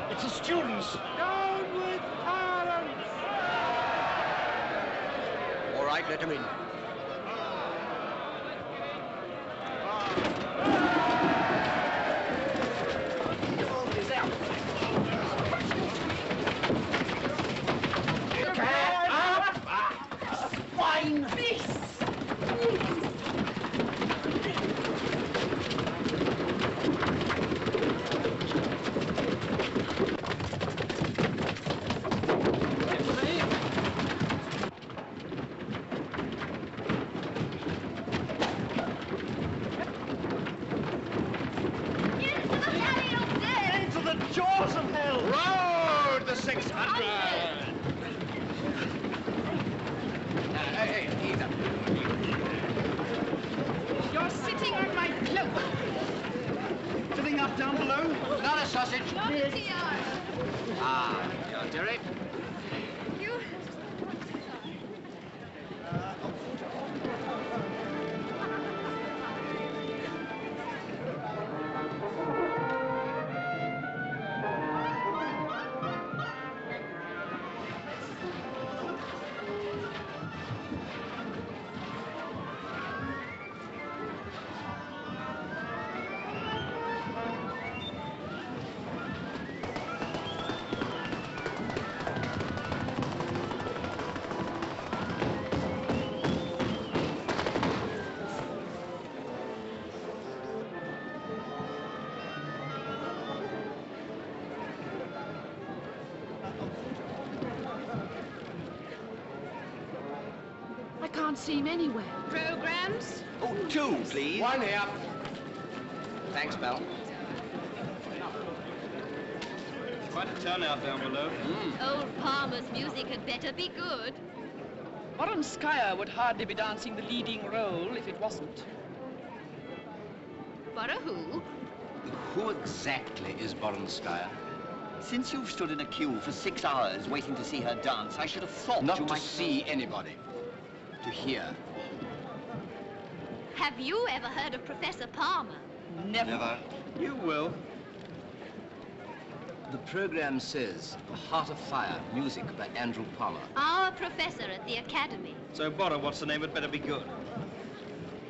It's the students. Down with violence! All right, let them in. Jaws of hell! Road the 600! Hey, Ethan. You're sitting on my cloak. Sitting up down below? Not a sausage. Not a dear. Ah, your Derek. You... I can't see him anywhere. Programs? Oh, 2, please. 1 here. Thanks, Bell. Quite a turnout down below. Old Palmer's music had better be good. Warren Skyer would hardly be dancing the leading role if it wasn't. Borrow who? Who exactly is Boronskaya? Since you've stood in a queue for 6 hours waiting to see her dance, I should have thought Not you to might see anybody. To hear. Have you ever heard of Professor Palmer? Never. You will. The program says The Heart of Fire, music by Andrew Palmer. Our professor at the academy. So, Borrow, what's the name? It better be good.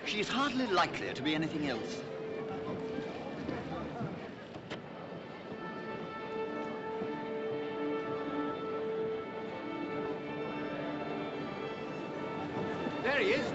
She's hardly likely to be anything else. There he is.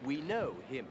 We know him.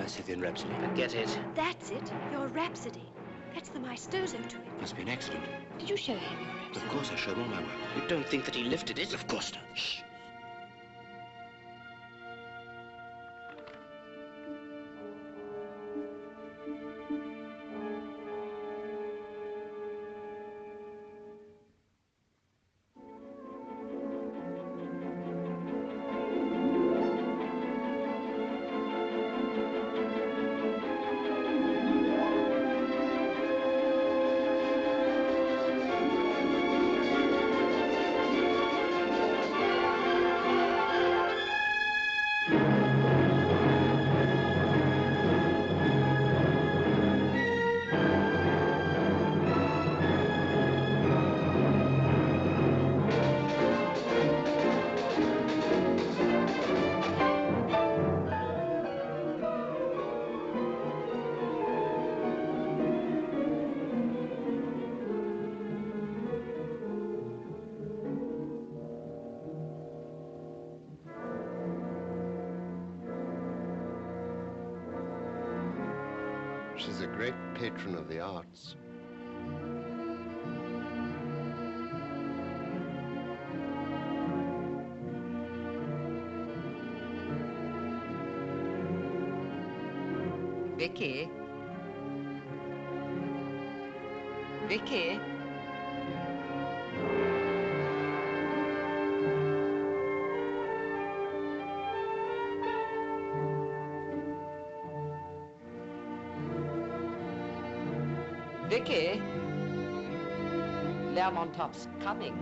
Scythian Rhapsody. Get it? That's it. Your Rhapsody. That's the maestoso to it. Must be an accident. Did you show him your Rhapsody? Of course I showed all my work. You don't think that he lifted it? Of course not. Shh. She's a great patron of the arts. Vicky? Vicky? Vicky? Lermontov's coming.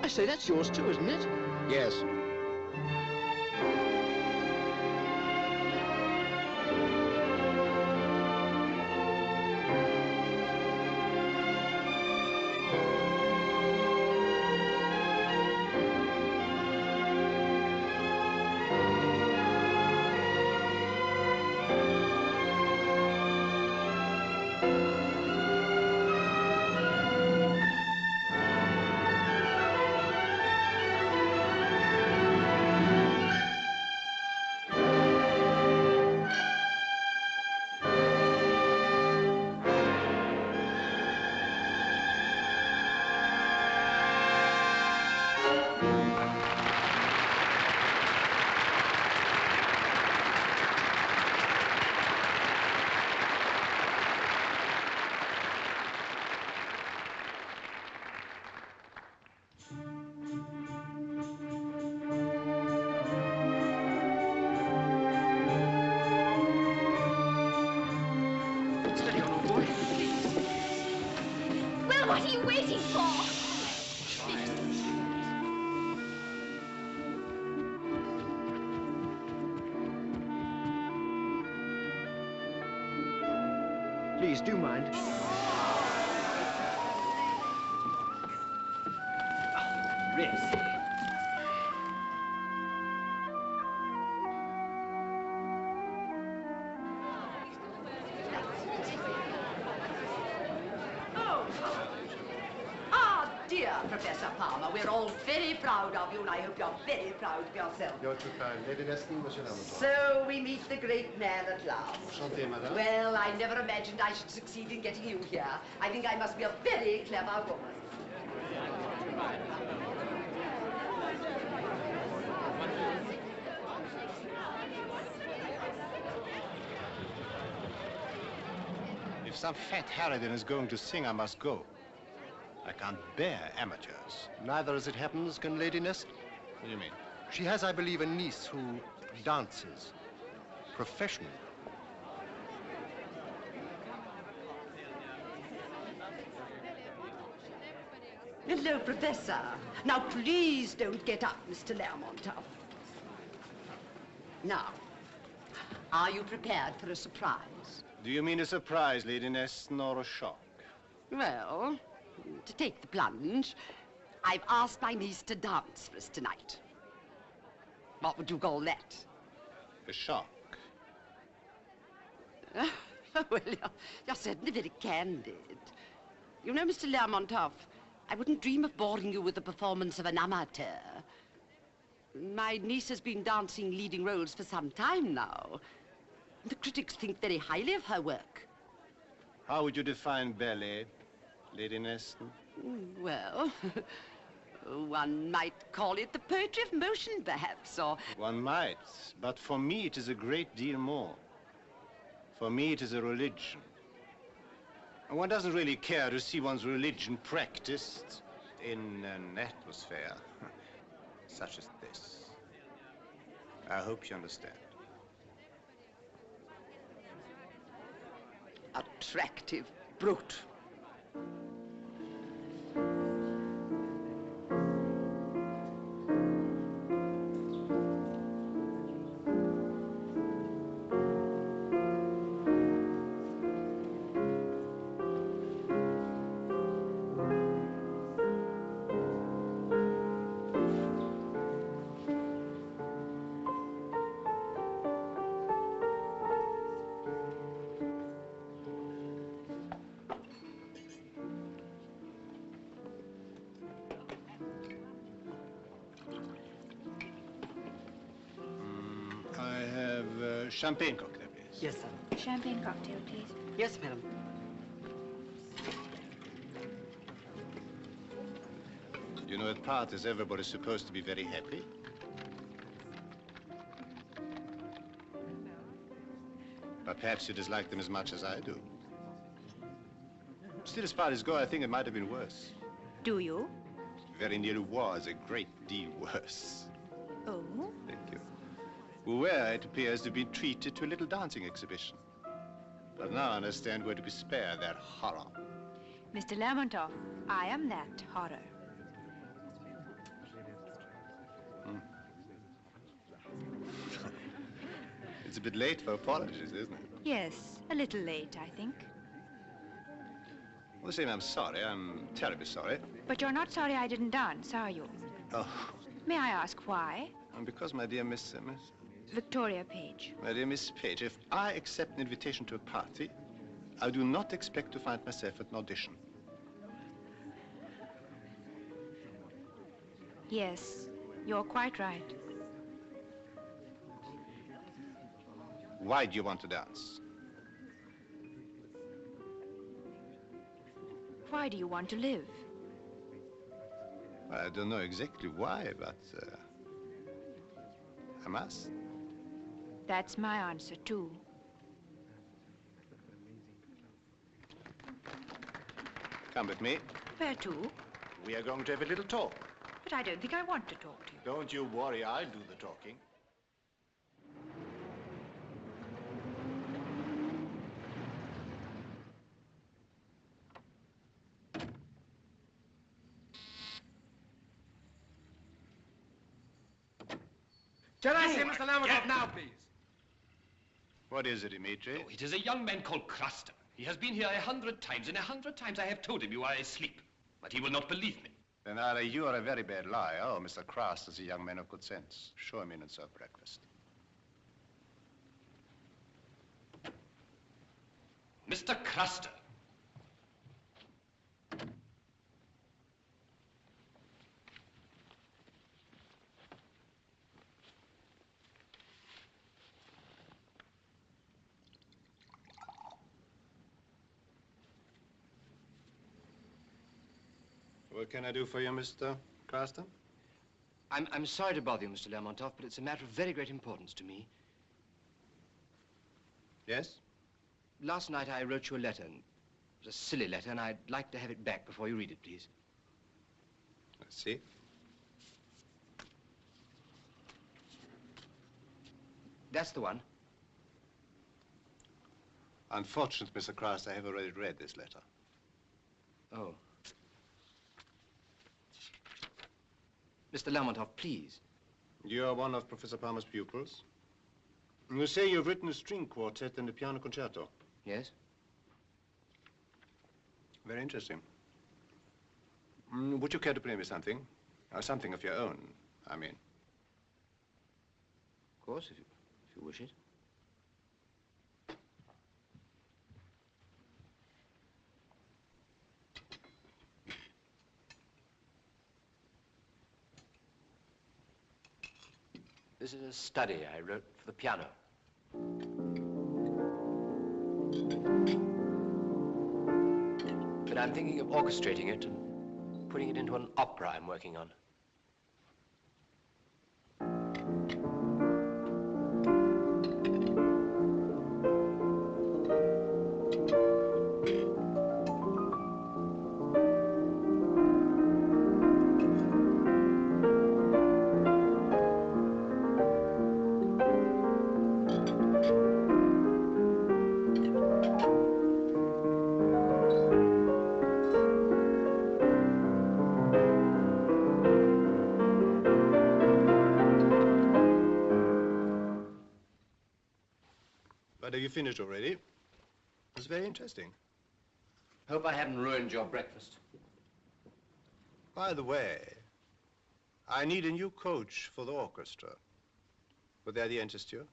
I say, that's yours too, isn't it? Yes. waiting for? Please, do mind. Rest. Dear Professor Palmer, we're all very proud of you, and I hope you're very proud of yourself. You're too kind. Lady Neston, Monsieur Lamont. So we meet the great man at last. Enchanté, madame. Well, I never imagined I should succeed in getting you here. I think I must be a very clever woman. If some fat harridan is going to sing, I must go. I can't bear amateurs. Neither, as it happens, can Lady Neston. What do you mean? She has, I believe, a niece who dances professionally. Hello, Professor. Now, please don't get up, Mr. Lermontov. Now, are you prepared for a surprise? Do you mean a surprise, Lady Neston, or a shock? Well, to take the plunge, I've asked my niece to dance for us tonight. What would you call that? A shock. Well, you're certainly very candid. You know, Mr. Lermontov, I wouldn't dream of boring you with the performance of an amateur. My niece has been dancing leading roles for some time now. The critics think very highly of her work. How would you define ballet, Lady Neston? Well, one might call it the poetry of motion, perhaps, or... One might, but for me it is a great deal more. For me it is a religion. And one doesn't really care to see one's religion practiced in an atmosphere such as this. I hope you understand. Attractive brute. Champagne cocktail, please. Yes, sir. Champagne cocktail, please. Yes, madam. You know, at parties, everybody's supposed to be very happy. But perhaps you dislike them as much as I do. Still, as parties go, I think it might have been worse. Do you? Very nearly was a great deal worse. Oh? Thank you. Where it appears to be treated to a little dancing exhibition. But now I understand we're to be spared that horror. Mr. Lermontov, I am that horror. It's a bit late for apologies, isn't it? Yes, a little late, I think. All the same, I'm sorry. I'm terribly sorry. But you're not sorry I didn't dance, are you? Oh, May I ask why? and because, my dear Miss Victoria Page. My dear Miss Page, if I accept an invitation to a party, I do not expect to find myself at an audition. Yes, you're quite right. Why do you want to dance? Why do you want to live? I don't know exactly why, but I must. That's my answer, too. Come with me. Where to? We are going to have a little talk. But I don't think I want to talk to you. Don't you worry, I'll do the talking. Can I see Mr. Lermontov now, please? What is it, Dimitri? Oh, it is a young man called Craster. He has been here 100 times, and 100 times I have told him you are asleep. But he will not believe me. Then either you are a very bad liar, or Mr. Crast is a young man of good sense. Show him in and serve breakfast. Mr. Craster. What can I do for you, Mr. Craster? I'm sorry to bother you, Mr. Lermontov, but it's a matter of very great importance to me. Yes? Last night I wrote you a letter. It was a silly letter, and I'd like to have it back before you read it, please. Let's see. That's the one. Unfortunately, Mr. Crast, I have already read this letter. Oh. Mr. Lermontov, please. You are one of Professor Palmer's pupils. You say you've written a string quartet and a piano concerto. Yes? Very interesting. Would you care to play me something? Something of your own, I mean. Of course, if you wish it. This is a study I wrote for the piano. But I'm thinking of orchestrating it and putting it into an opera I'm working on. But have you finished already? It's very interesting. Hope I haven't ruined your breakfast. By the way, I need a new coach for the orchestra. Would the idea interest you?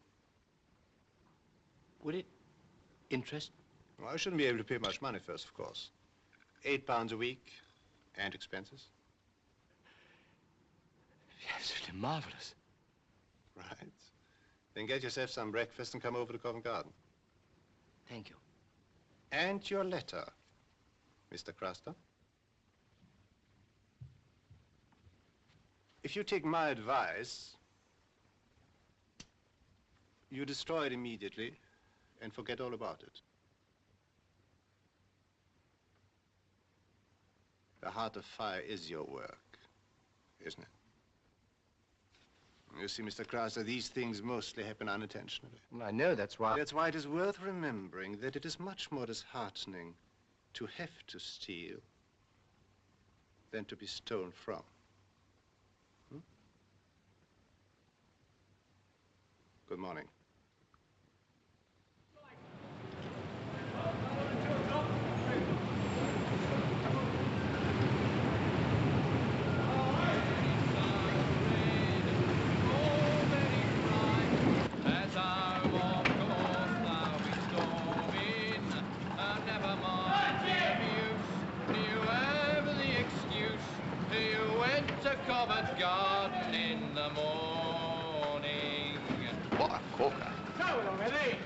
Would it interest? Well, I shouldn't be able to pay much money first, of course. £8 a week and expenses. Absolutely marvelous. Right. Then get yourself some breakfast and come over to Covent Garden. Thank you. And your letter, Mr. Craster. If you take my advice, you destroy it immediately and forget all about it. The Heart of Fire is your work, isn't it? You see, Mr. Craster, these things mostly happen unintentionally. I know, that's why. That's why it is worth remembering that it is much more disheartening to have to steal than to be stolen from. Good morning. Covent Garden in the morning. What a corker. Go already!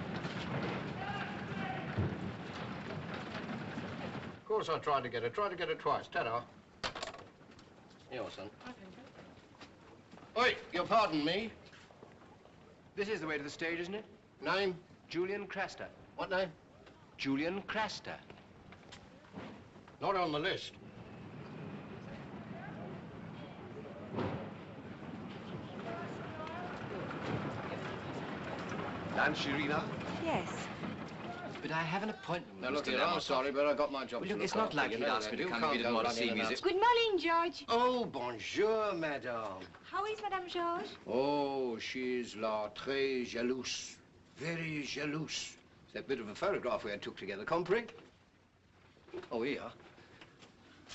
Of course I tried to get it. Tried to get it twice. Ta-da. Here, son. Oi, you'll pardon me. This is the way to the stage, isn't it? Name? Julian Craster. What name? Julian Craster. Not on the list. Lunch, Irina? Yes. but I have an appointment with Now, look Mr. here, I'm Lermontov. sorry, but I got my job Well, to look, look it's not after, like you he'd know asked me to that. come You if he didn't can't want go to see running music. around. Good morning, George. Oh, bonjour, madame. How is Madame Georges? Oh, she's très jalouse. Very jalouse. That bit of a photograph we had took together, compris? Oh, here.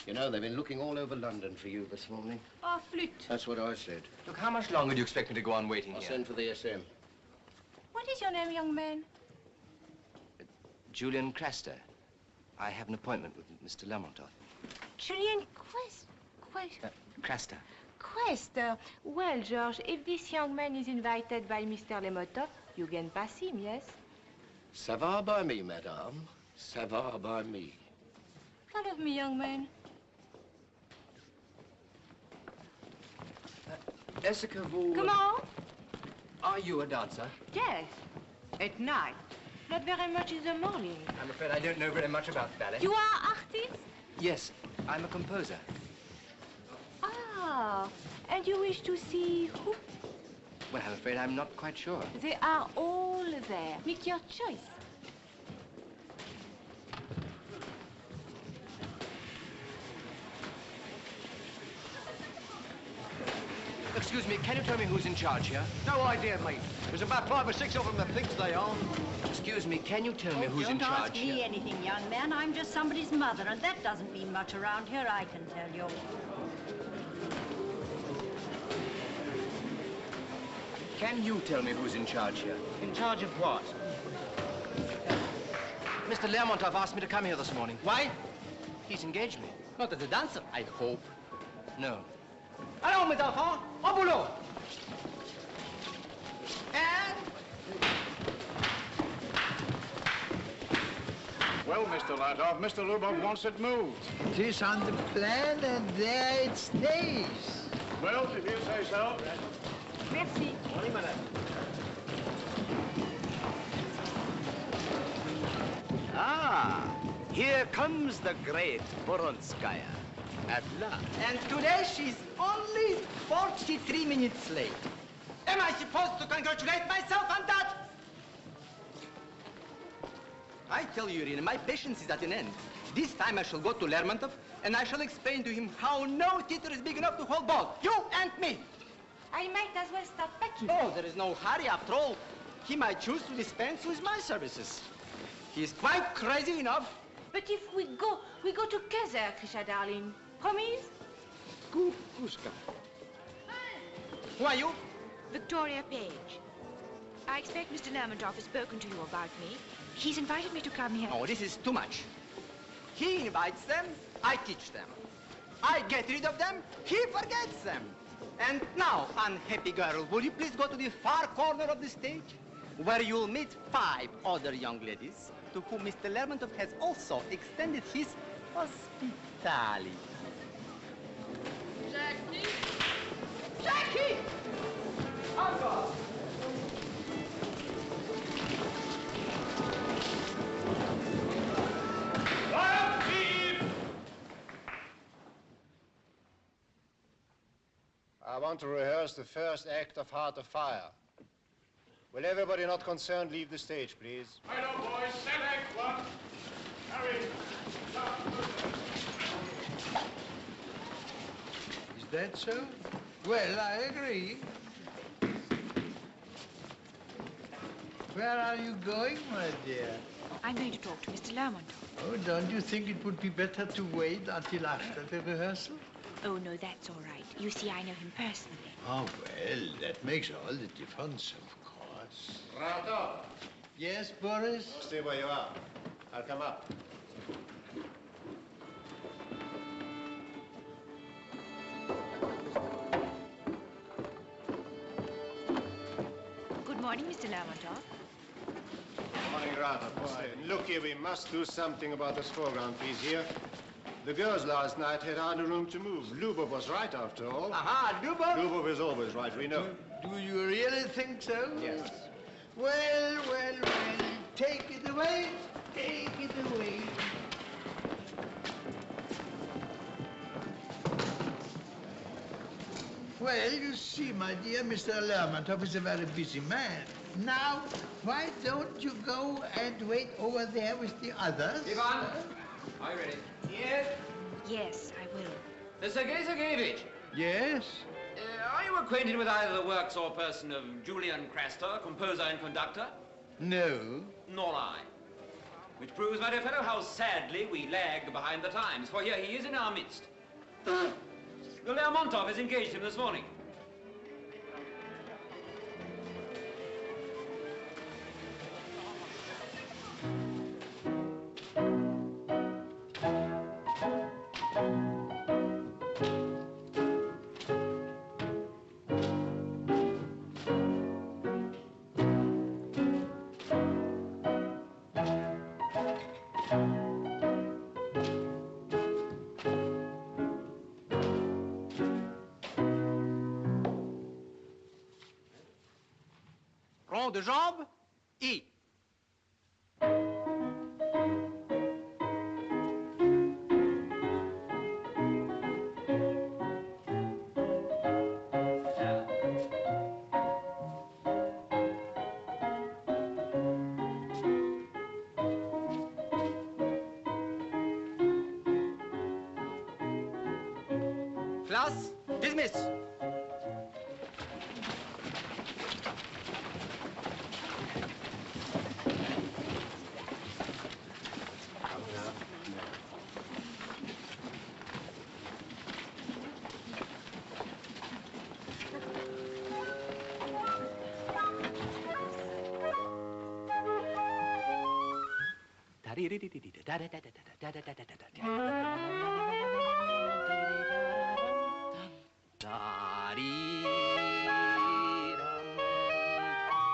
You know, they've been looking all over London for you this morning. Oh, flute. That's what I said. Look, how much longer do you expect me to go on waiting I'll here? send for the SM. What is your name, young man? Julian Craster. I have an appointment with Mr. Lermontov. Julian Craster. Quest. Well, George, if this young man is invited by Mr. Lemotov, you can pass him, yes? Ça va by me, madame. Ça va by me. Follow me, young man. Est-ce que vous... Comment? Are you a dancer? Yes. At night. Not very much in the morning. I'm afraid I don't know very much about ballet. You are artist? Yes, I'm a composer. Ah, and you wish to see who? Well, I'm afraid I'm not quite sure. They are all there. Make your choice. Excuse me, can you tell me who's in charge here? No idea, mate. There's about 5 or 6 of them that thinks they are. Excuse me, can you tell me who's in Don't charge ask me here? anything, young man. I'm just somebody's mother, and that doesn't mean much around here, I can tell you. Can you tell me who's in charge here? In charge of what? Mr. Lermontov asked me to come here this morning. Why? He's engaged me. Not as a dancer, I hope. No. Allons, mes enfants, au boulot! And... Well, Mr. Latov, Mr. Lubov wants it moved. It is on the plan, and there it stays. Well, if you say so. Merci. Only minute. Ah, here comes the great Voronskaya. At last. And today she's only 43 minutes late. Am I supposed to congratulate myself on that? I tell you, Irina, my patience is at an end. This time I shall go to Lermontov and I shall explain to him how no theater is big enough to hold both, you and me. I might as well start packing. Oh, there is no hurry after all. He might choose to dispense with my services. He is quite crazy enough. But if we go together, Krisha, darling. Promise? Kukushka. Who are you? Victoria Page. I expect Mr. Lermontov has spoken to you about me. He's invited me to come here. Oh, this is too much. He invites them, I teach them. I get rid of them, he forgets them. And now, unhappy girl, will you please go to the far corner of the stage, where you'll meet 5 other young ladies to whom Mr. Lermontov has also extended his hospitality. Jackie? Jackie! Uncle! I want to rehearse the first act of Heart of Fire. Will everybody not concerned leave the stage, please? Hello, boys. Set act 1. Hurry. Is that so? Well, I agree. Where are you going, my dear? I'm going to talk to Mr. Lermontov. Oh, don't you think it would be better to wait until after the rehearsal? Oh, no, that's all right. You see, I know him personally. Oh, well, that makes all the difference, of course. Rato. Yes, Boris? Stay where you are. I'll come up. Good morning, Mr. Lermontov. Morning, Rato. Look here, we must do something about this foreground piece here. The girls last night had hardly room to move. Lubov was right, after all. Aha, Lubov? Lubov is always right, we know. Do you really think so? Yes. Well, well, well. Take it away. Take it away. Well, you see, my dear, Mr. Lermontov is a very busy man. Now, why don't you go and wait over there with the others? Ivan, are you ready? Yes. Yes, I will. Sergei Sergeyevich. Yes? Are you acquainted with either the works or person of Julian Craster, composer and conductor? No. Nor I. Which proves, my dear fellow, how sadly we lag behind the times, for here he is in our midst. Lermontov has engaged him this morning. Rond de jambe, I. Class, dismiss.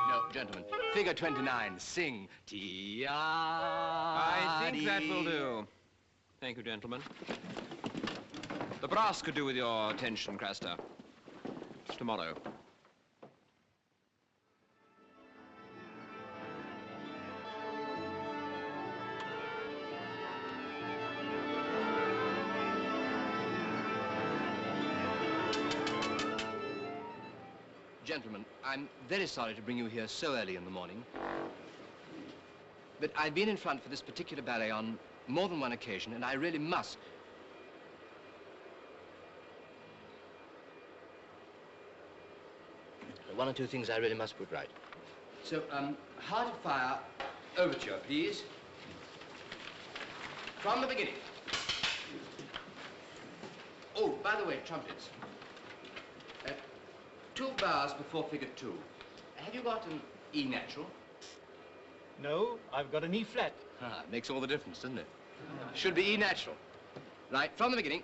No, gentlemen. Figure 29. Sing. I think that will do. Thank you, gentlemen. The brass could do with your attention, Craster. Tomorrow. Gentlemen, I'm very sorry to bring you here so early in the morning. But I've been in front for this particular ballet on more than one occasion, and I really must. One or two things I really must put right. So, Heart of Fire, overture, please. From the beginning. Oh, by the way, trumpets. 2 bars before figure 2. Have you got an E natural? No, I've got an E flat. Ah, makes all the difference, doesn't it? Should be E natural. Right, from the beginning.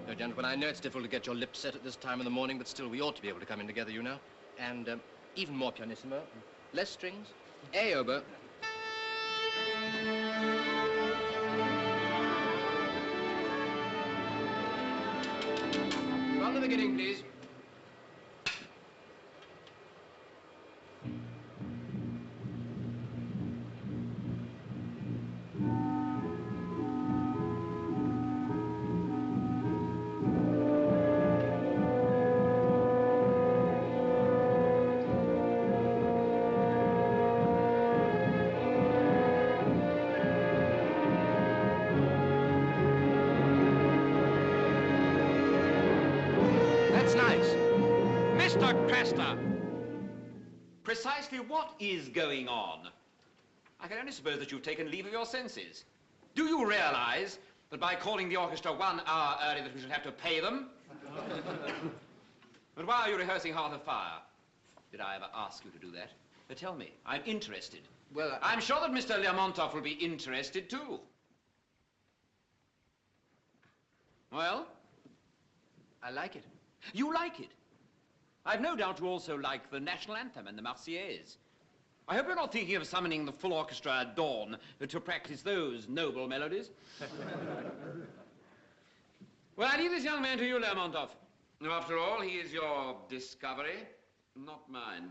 No, gentlemen, I know it's difficult to get your lips set at this time of the morning, but still we ought to be able to come in together, you know. And even more pianissimo, less strings, A oboe. From the beginning, please. That's nice. Mr. Craster, precisely what is going on? I can only suppose that you've taken leave of your senses. Do you realize that by calling the orchestra 1 hour early that we shall have to pay them? But why are you rehearsing Heart of Fire? Did I ever ask you to do that? But tell me, I'm interested. Well, I'm sure that Mr. Lermontov will be interested too. Well? I like it. You like it? I've no doubt you also like the national anthem and the Marseillaise. I hope you're not thinking of summoning the full orchestra at dawn to practice those noble melodies. Well, I leave this young man to you, Lermontov. After all, he is your discovery, not mine.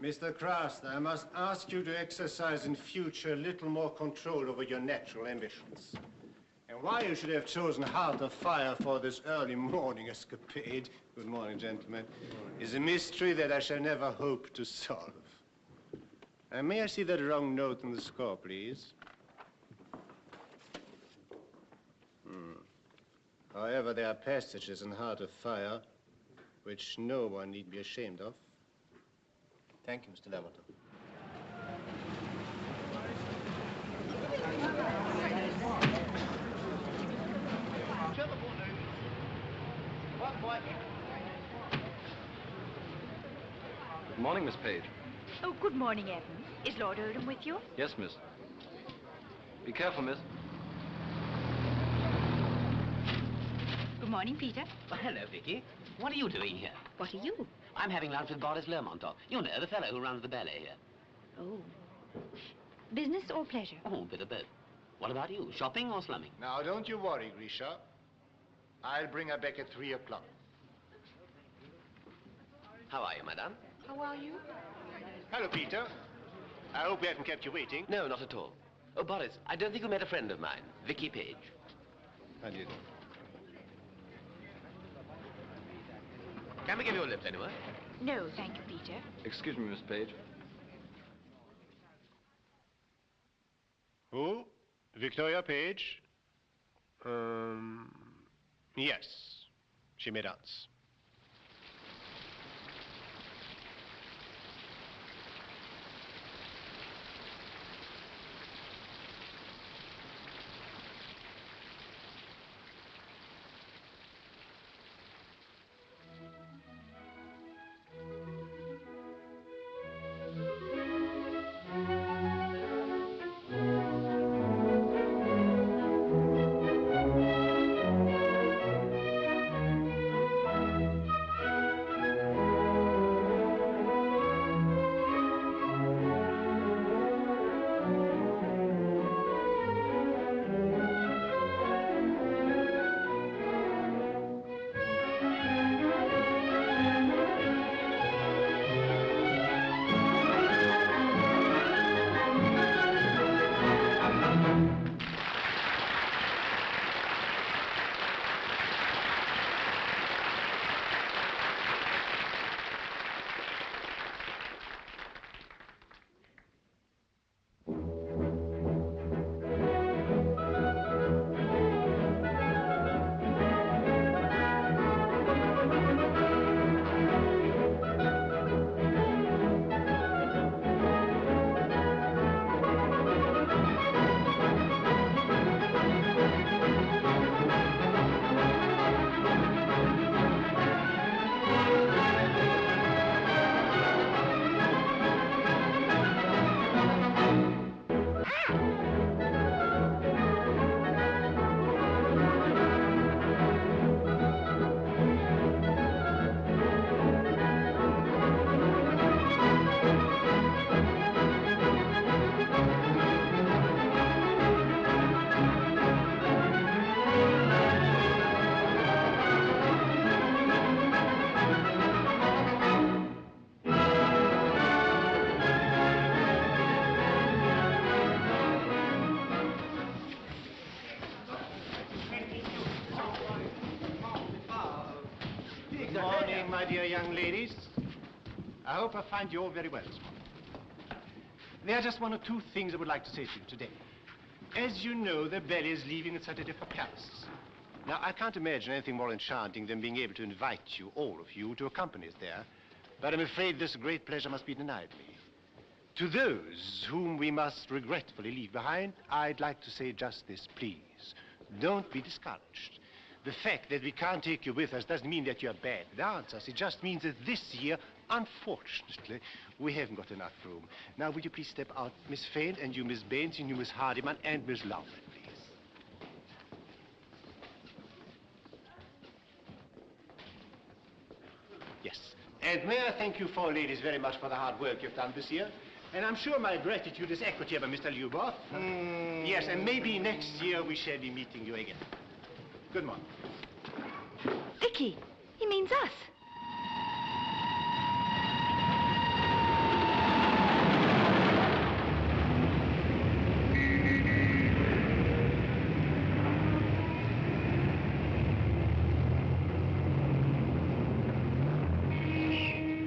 Mr. Craster, I must ask you to exercise in future a little more control over your natural ambitions. And why you should have chosen Heart of Fire for this early morning escapade, good morning, gentlemen, is a mystery that I shall never hope to solve. And may I see that wrong note in the score, please? However, there are passages in Heart of Fire which no one need be ashamed of. Thank you, Mr. Lamberton. Good morning, Miss Page. Oh, good morning, Evan. Is Lord Oldham with you? Yes, miss. Be careful, miss. Good morning, Peter. Well, hello, Vicky. What are you doing here? What are you? I'm having lunch with Boris Lermontov. You know, the fellow who runs the ballet here. Oh. Business or pleasure? Oh, a bit of both. What about you? Shopping or slumming? Now, don't you worry, Grisha. I'll bring her back at 3 o'clock. How are you, madame? How are you? Hello, Peter. I hope we haven't kept you waiting. No, not at all. Oh, Boris, I don't think you met a friend of mine, Vicky Page. I did. Can we give you a lift anyway? No, thank you, Peter. Excuse me, Miss Page. Who? Victoria Page? Yes. She may dance. Good morning, my dear young ladies. I hope I find you all very well this morning. There are just one or two things I would like to say to you today. As you know, the ballet is leaving at Saturday for Paris. Now, I can't imagine anything more enchanting than being able to invite you, all of you, to accompany us there. But I'm afraid this great pleasure must be denied me. To those whom we must regretfully leave behind, I'd like to say just this, please. Don't be discouraged. The fact that we can't take you with us doesn't mean that you're bad dancers. It just means that this year, unfortunately, we haven't got enough room. Now, would you please step out, Miss Fain, and you, Miss Baines, and you, Miss Hardiman, and Miss Lowman, please. Yes. And may I thank you four ladies very much for the hard work you've done this year. And I'm sure my gratitude is echoed here by Mr. Lyubov. Yes, and maybe next year we shall be meeting you again. Good morning. Vicky, means us.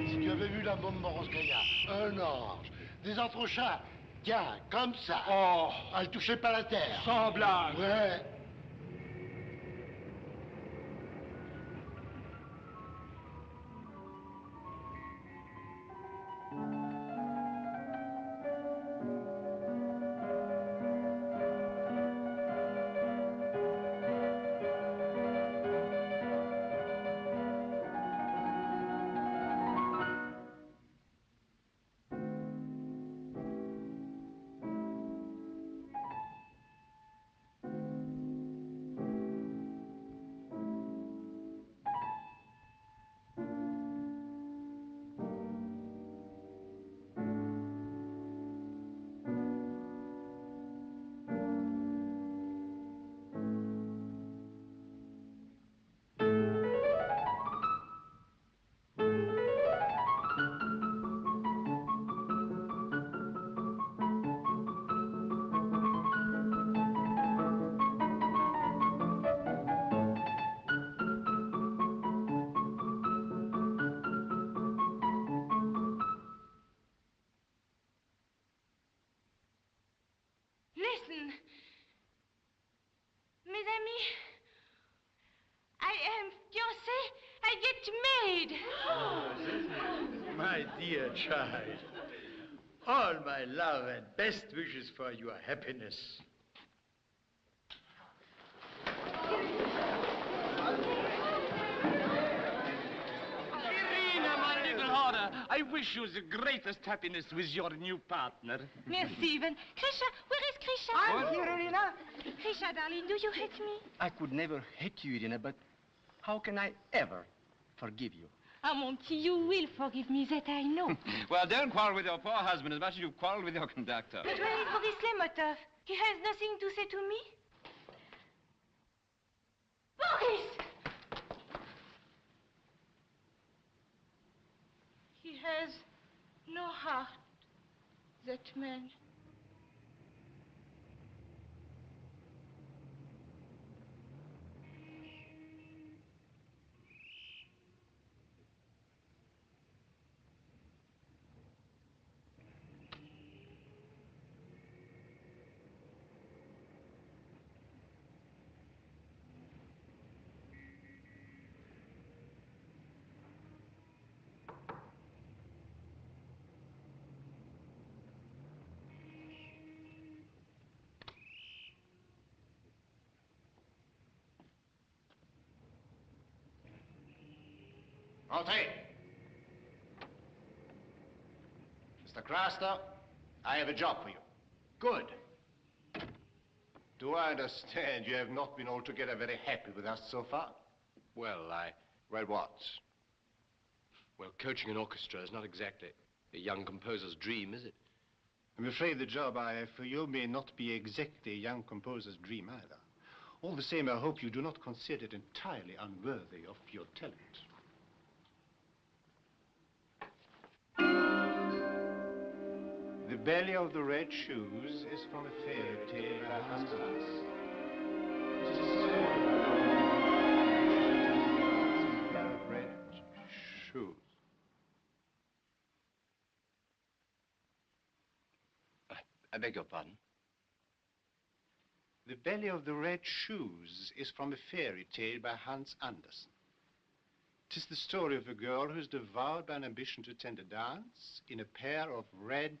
Si tu avais vu la bombe Moronskaya, un ange, des entrechats, tiens, comme ça. Oh, elle touchait pas la terre. sans blague. Ouais. Listen. Mes amis, I am fiancée. I get married. My dear child, all my love and best wishes for your happiness. Irina, my little order, I wish you the greatest happiness with your new partner. Merci, Ivan. Krisha, where is Krisha? I'm here, Irina. Krisha, darling, do you hate me? I could never hate you, Irina, but how can I ever forgive you? Ah, mon petit, you will forgive me, that I know. Well, don't quarrel with your poor husband as much as you've quarreled with your conductor. But when is Boris Lemotov? He has nothing to say to me? Boris! He has no heart, that man. Entrez. Mr. Craster, I have a job for you. Good. Do I understand you have not been altogether very happy with us so far? Well, Well, what? Well, coaching an orchestra is not exactly a young composer's dream, is it? I'm afraid the job I have for you may not be exactly a young composer's dream either. All the same, I hope you do not consider it entirely unworthy of your talent. The Belly of the Red Shoes is from a fairy tale by Hans Glass. It is a story of red shoes. I beg your pardon? The Belly of the Red Shoes is from a fairy tale by Hans Andersen. 'Tis the story of a girl who is devoured by an ambition to attend a dance in a pair of red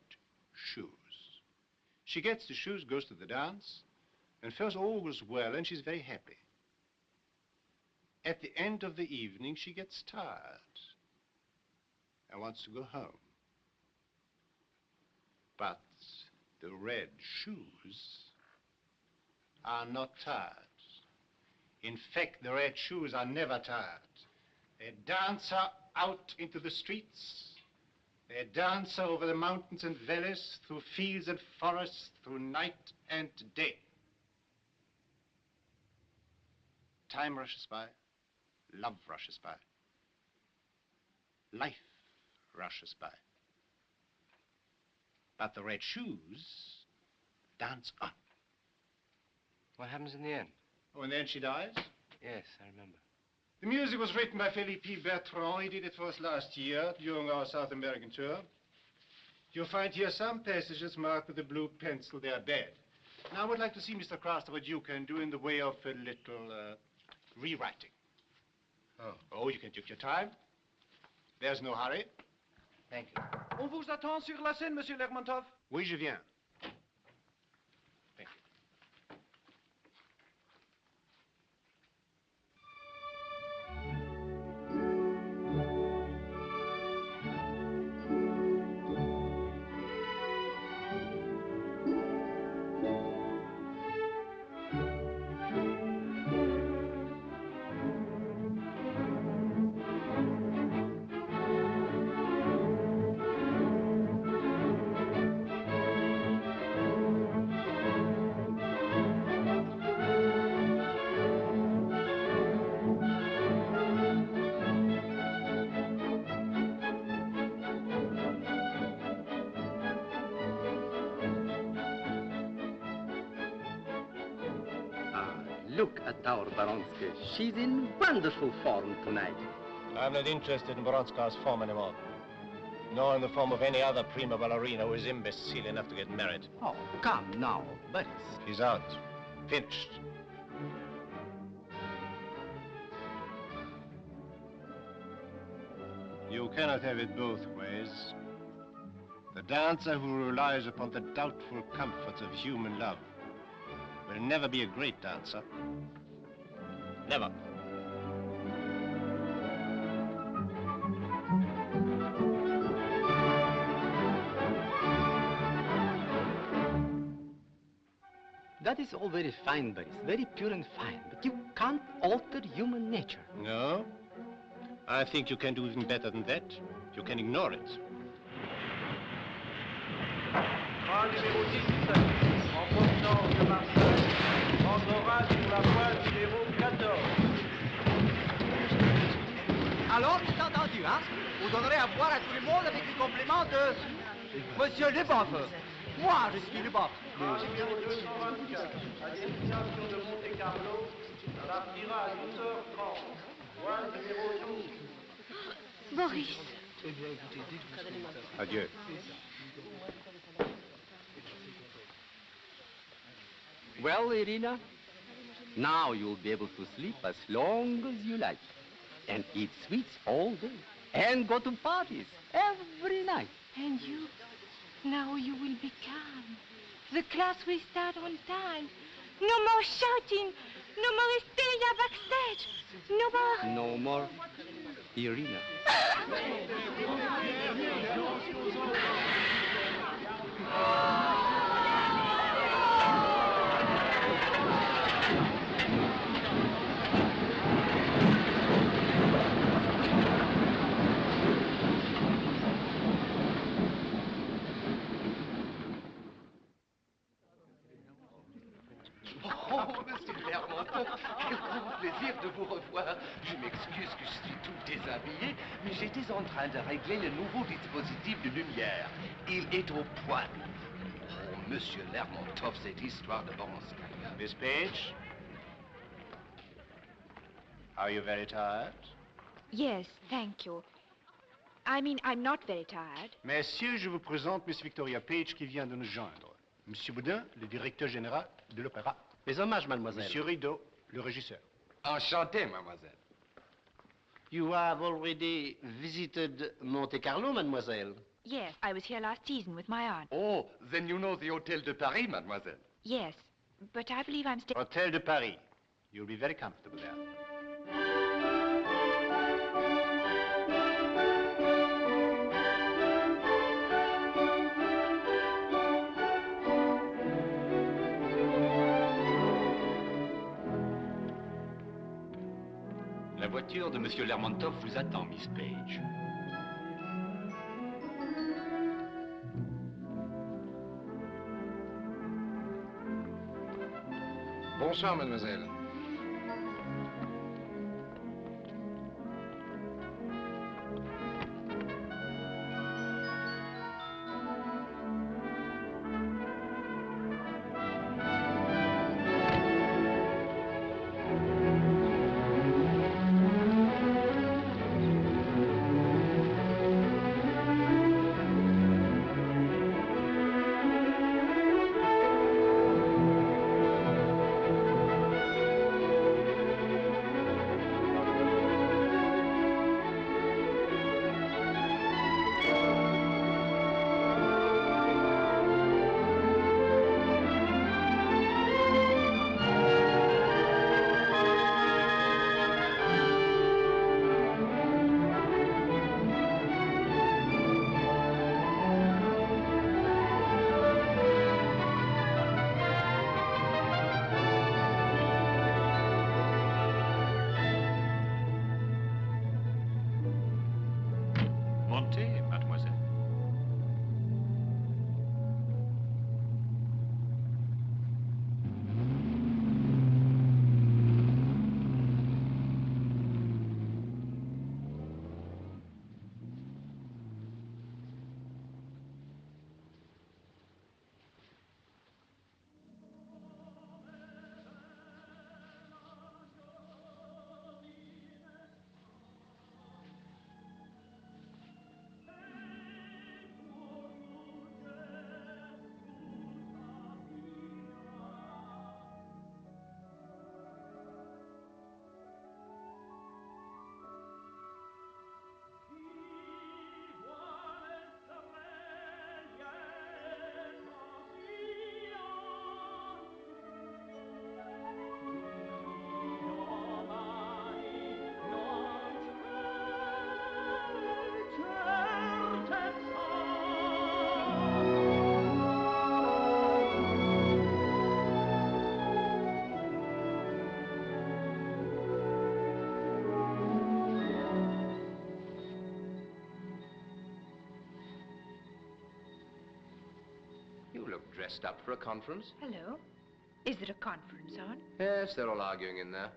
shoes. She gets the shoes, goes to the dance, and first all goes well, and she's very happy. At the end of the evening, she gets tired and wants to go home. But the red shoes are not tired. In fact, the red shoes are never tired. They dance her out into the streets. They dance her over the mountains and valleys, through fields and forests, through night and day. Time rushes by. Love rushes by. life rushes by. But the red shoes dance on. What happens in the end? Oh, and then she dies? Yes, I remember. The music was written by Philippe Bertrand. He did it for us last year during our South American tour. You'll find here some passages marked with a blue pencil. They are bad. Now, I would like to see, Mr. Craster, what you can do in the way of a little rewriting. Oh, you can take your time. There's no hurry. Thank you. On vous attend sur la scène, Monsieur Lermontov. Oui, je viens. Look at our Baronska. She's in wonderful form tonight. I'm not interested in Bronska's form anymore. Nor in the form of any other prima ballerina who is imbecile enough to get married. Oh, come now, Boris. She's out. Finished. You cannot have it both ways. The dancer who relies upon the doubtful comforts of human love will never be a great dancer. Never. That is all very fine, Boris, very pure and fine, but you can't alter human nature. No? I think you can do even better than that. You can ignore it. Train numéro 10, en provenance de Marseille, entrera sur la voie numéro 14. Alors, c'est entendu, hein? Vous donnerez à boire à tout le monde avec les compléments de Monsieur Leboeuf. Moi, je suis Leboeuf. Train numéro 224, à destination de Monte-Carlo, partira à 12h30. Voie numéro 12. Boris. Adieu. Well, Irina, now you'll be able to sleep as long as you like, and eat sweets all day, and go to parties every night. And you? Now you will be calm. The class will start on time. No more shouting. No more hysteria backstage. No more. No more Irina. Oh, monsieur Lermontov, quel grand plaisir de vous revoir. Je m'excuse que je suis tout déshabillé, mais j'étais en train de régler le nouveau dispositif de lumière. Il est au point. Oh, monsieur Lermontov, cette histoire de Baronska. Miss Page? Are you very tired? Yes, thank you. I mean, I'm not very tired. Messieurs, je vous présente Miss Victoria Page qui vient de nous joindre. Monsieur Boudin, le directeur général de l'opéra. Mes hommages, mademoiselle. Monsieur Rideau, le régisseur. Enchanté, mademoiselle. You have already visited Monte Carlo, mademoiselle? Yes, I was here last season with my aunt. Oh, then you know the Hotel de Paris, mademoiselle. Yes, but I believe I'm staying... Hotel de Paris. You'll be very comfortable there. La voiture de Monsieur Lermontov vous attend, Miss Page. Bonsoir, mademoiselle. chanter, mademoiselle. You look dressed up for a conference. Hello. Is there a conference on? Yes, they're all arguing in there.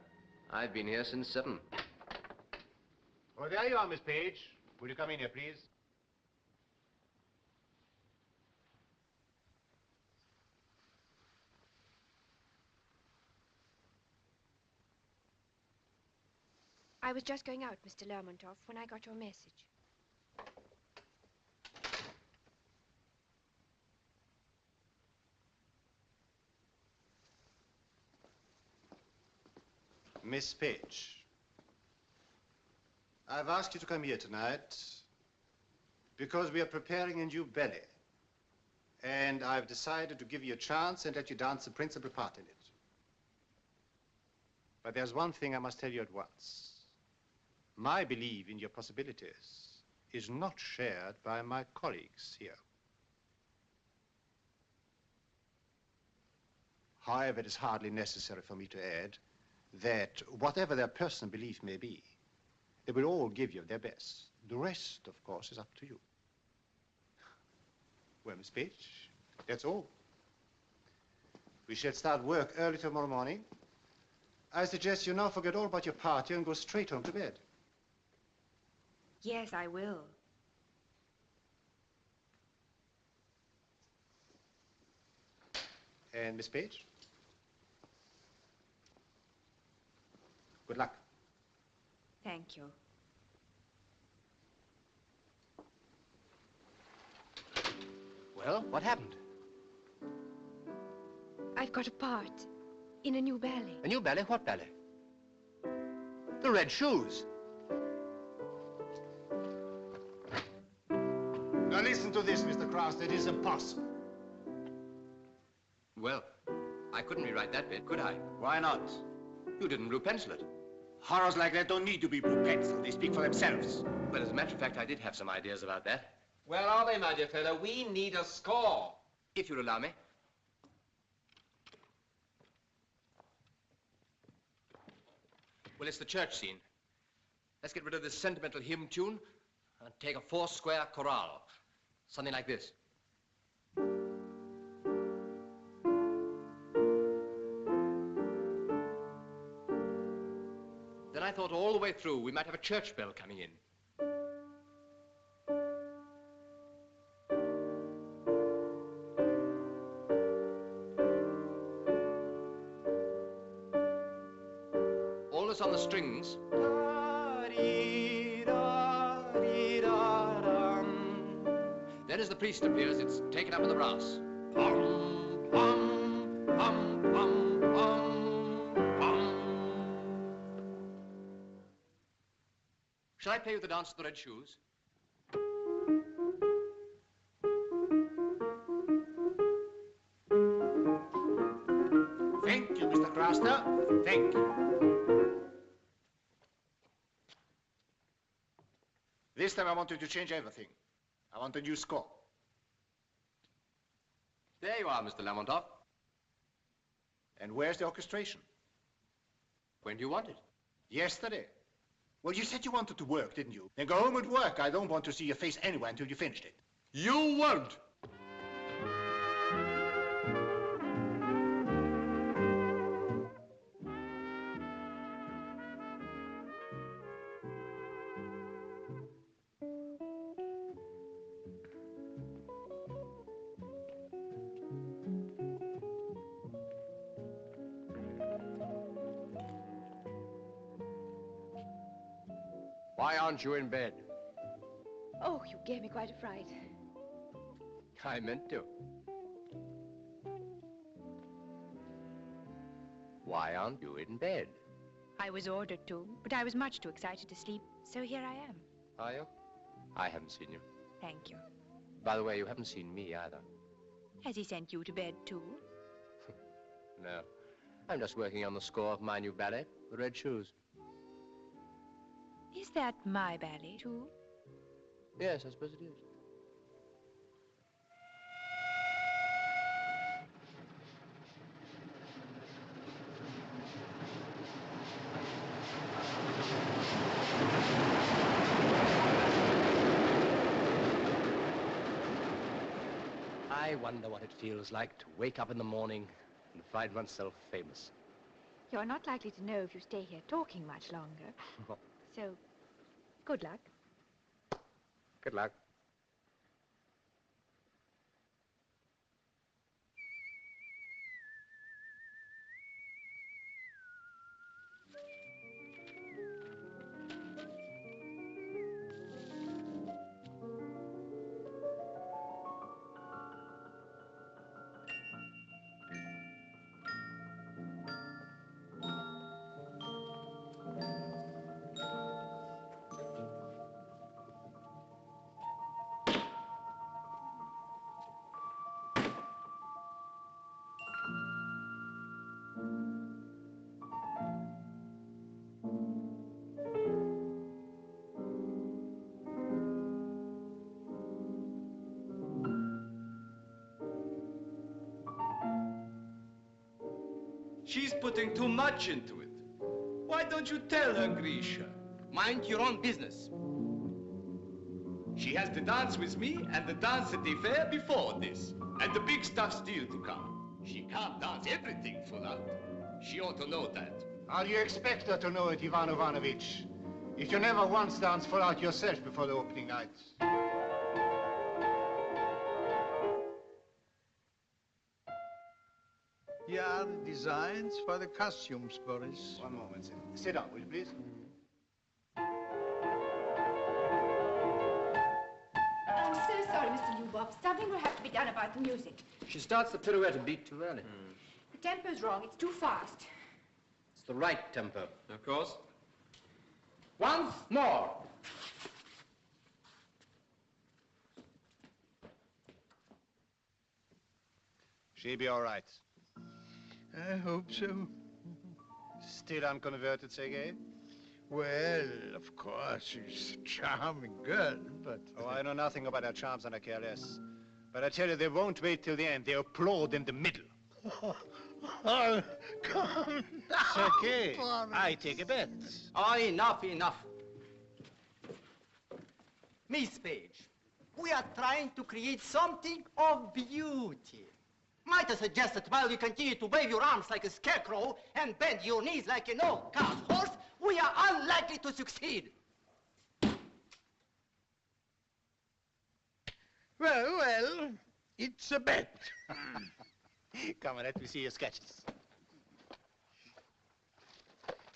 I've been here since 7. Oh, there you are, Miss Page. Will you come in here, please? I was just going out, Mr. Lermontov, when I got your message. Miss Page, I've asked you to come here tonight because we are preparing a new ballet. And I've decided to give you a chance and let you dance the principal part in it. But there's one thing I must tell you at once. My belief in your possibilities is not shared by my colleagues here. However, it is hardly necessary for me to add that whatever their personal belief may be, they will all give you their best. The rest, of course, is up to you. Well, Miss Page, that's all. We shall start work early tomorrow morning. I suggest you now forget all about your party and go straight home to bed. Yes, I will. And Miss Page? Good luck. Thank you. Well, what happened? I've got a part in a new ballet. A new ballet? What ballet? The Red Shoes. Now listen to this, Mr. Krause. It is impossible. Well, I couldn't rewrite that bit, could I? Why not? You didn't blue pencil it. Horrors like that don't need to be blue pencil. They speak for themselves. Well, as a matter of fact, I did have some ideas about that. Where are they, my dear fellow? We need a score. If you'll allow me. Well, it's the church scene. Let's get rid of this sentimental hymn tune and take a 4-square chorale. Something like this. Then I thought all the way through we might have a church bell coming in. All this on the strings. Then as the priest appears, it's taken up with the brass. Pum, pum, pum, pum, pum, pum. Shall I play you the dance of the Red Shoes? Thank you, Mr. Craster. Thank you. This time I want you to change everything. I want a new score. There you are, Mr. Lermontov. And where's the orchestration? When do you want it? Yesterday. Well, you said you wanted to work, didn't you? Then go home and work. I don't want to see your face anywhere until you finished it. You won't. Why aren't you in bed? Oh, you gave me quite a fright. I meant to. Why aren't you in bed? I was ordered to, but I was much too excited to sleep, so here I am. Are you? I haven't seen you. Thank you. By the way, you haven't seen me either. Has he sent you to bed, too? No. I'm just working on the score of my new ballet, The Red Shoes. Is that my ballet, too? Yes, I suppose it is. I wonder what it feels like to wake up in the morning and find oneself famous. You're not likely to know if you stay here talking much longer. So, good luck. Good luck. She's putting too much into it. Why don't you tell her, Grisha? Mind your own business. She has to dance with me and the dance at the fair before this. And the big stuff still to come. She can't dance everything full out. She ought to know that. How do you expect her to know it, Ivan Ivanovich? If you never once danced full out yourself before the opening nights. Here are the designs for the costumes, Boris. One moment. Sit down, will you please? I'm so sorry, Mr. Lubov. Something will have to be done about the music. She starts the pirouette a beat too early. The tempo's wrong. It's too fast. It's the right tempo. Of course. Once more. She'll be all right. I hope so. Still unconverted, Sergei? Well, of course, she's a charming girl, but... Oh, I know nothing about her charms and I care less. But I tell you, they won't wait till the end. They applaud in the middle. Oh, come now, Sergei, Boris. I take a bet. Oh, enough, enough. Miss Page, we are trying to create something of beauty. Might I suggest that while you continue to wave your arms like a scarecrow and bend your knees like an old cart horse, we are unlikely to succeed. Well, it's a bet. Come on, let me see your sketches.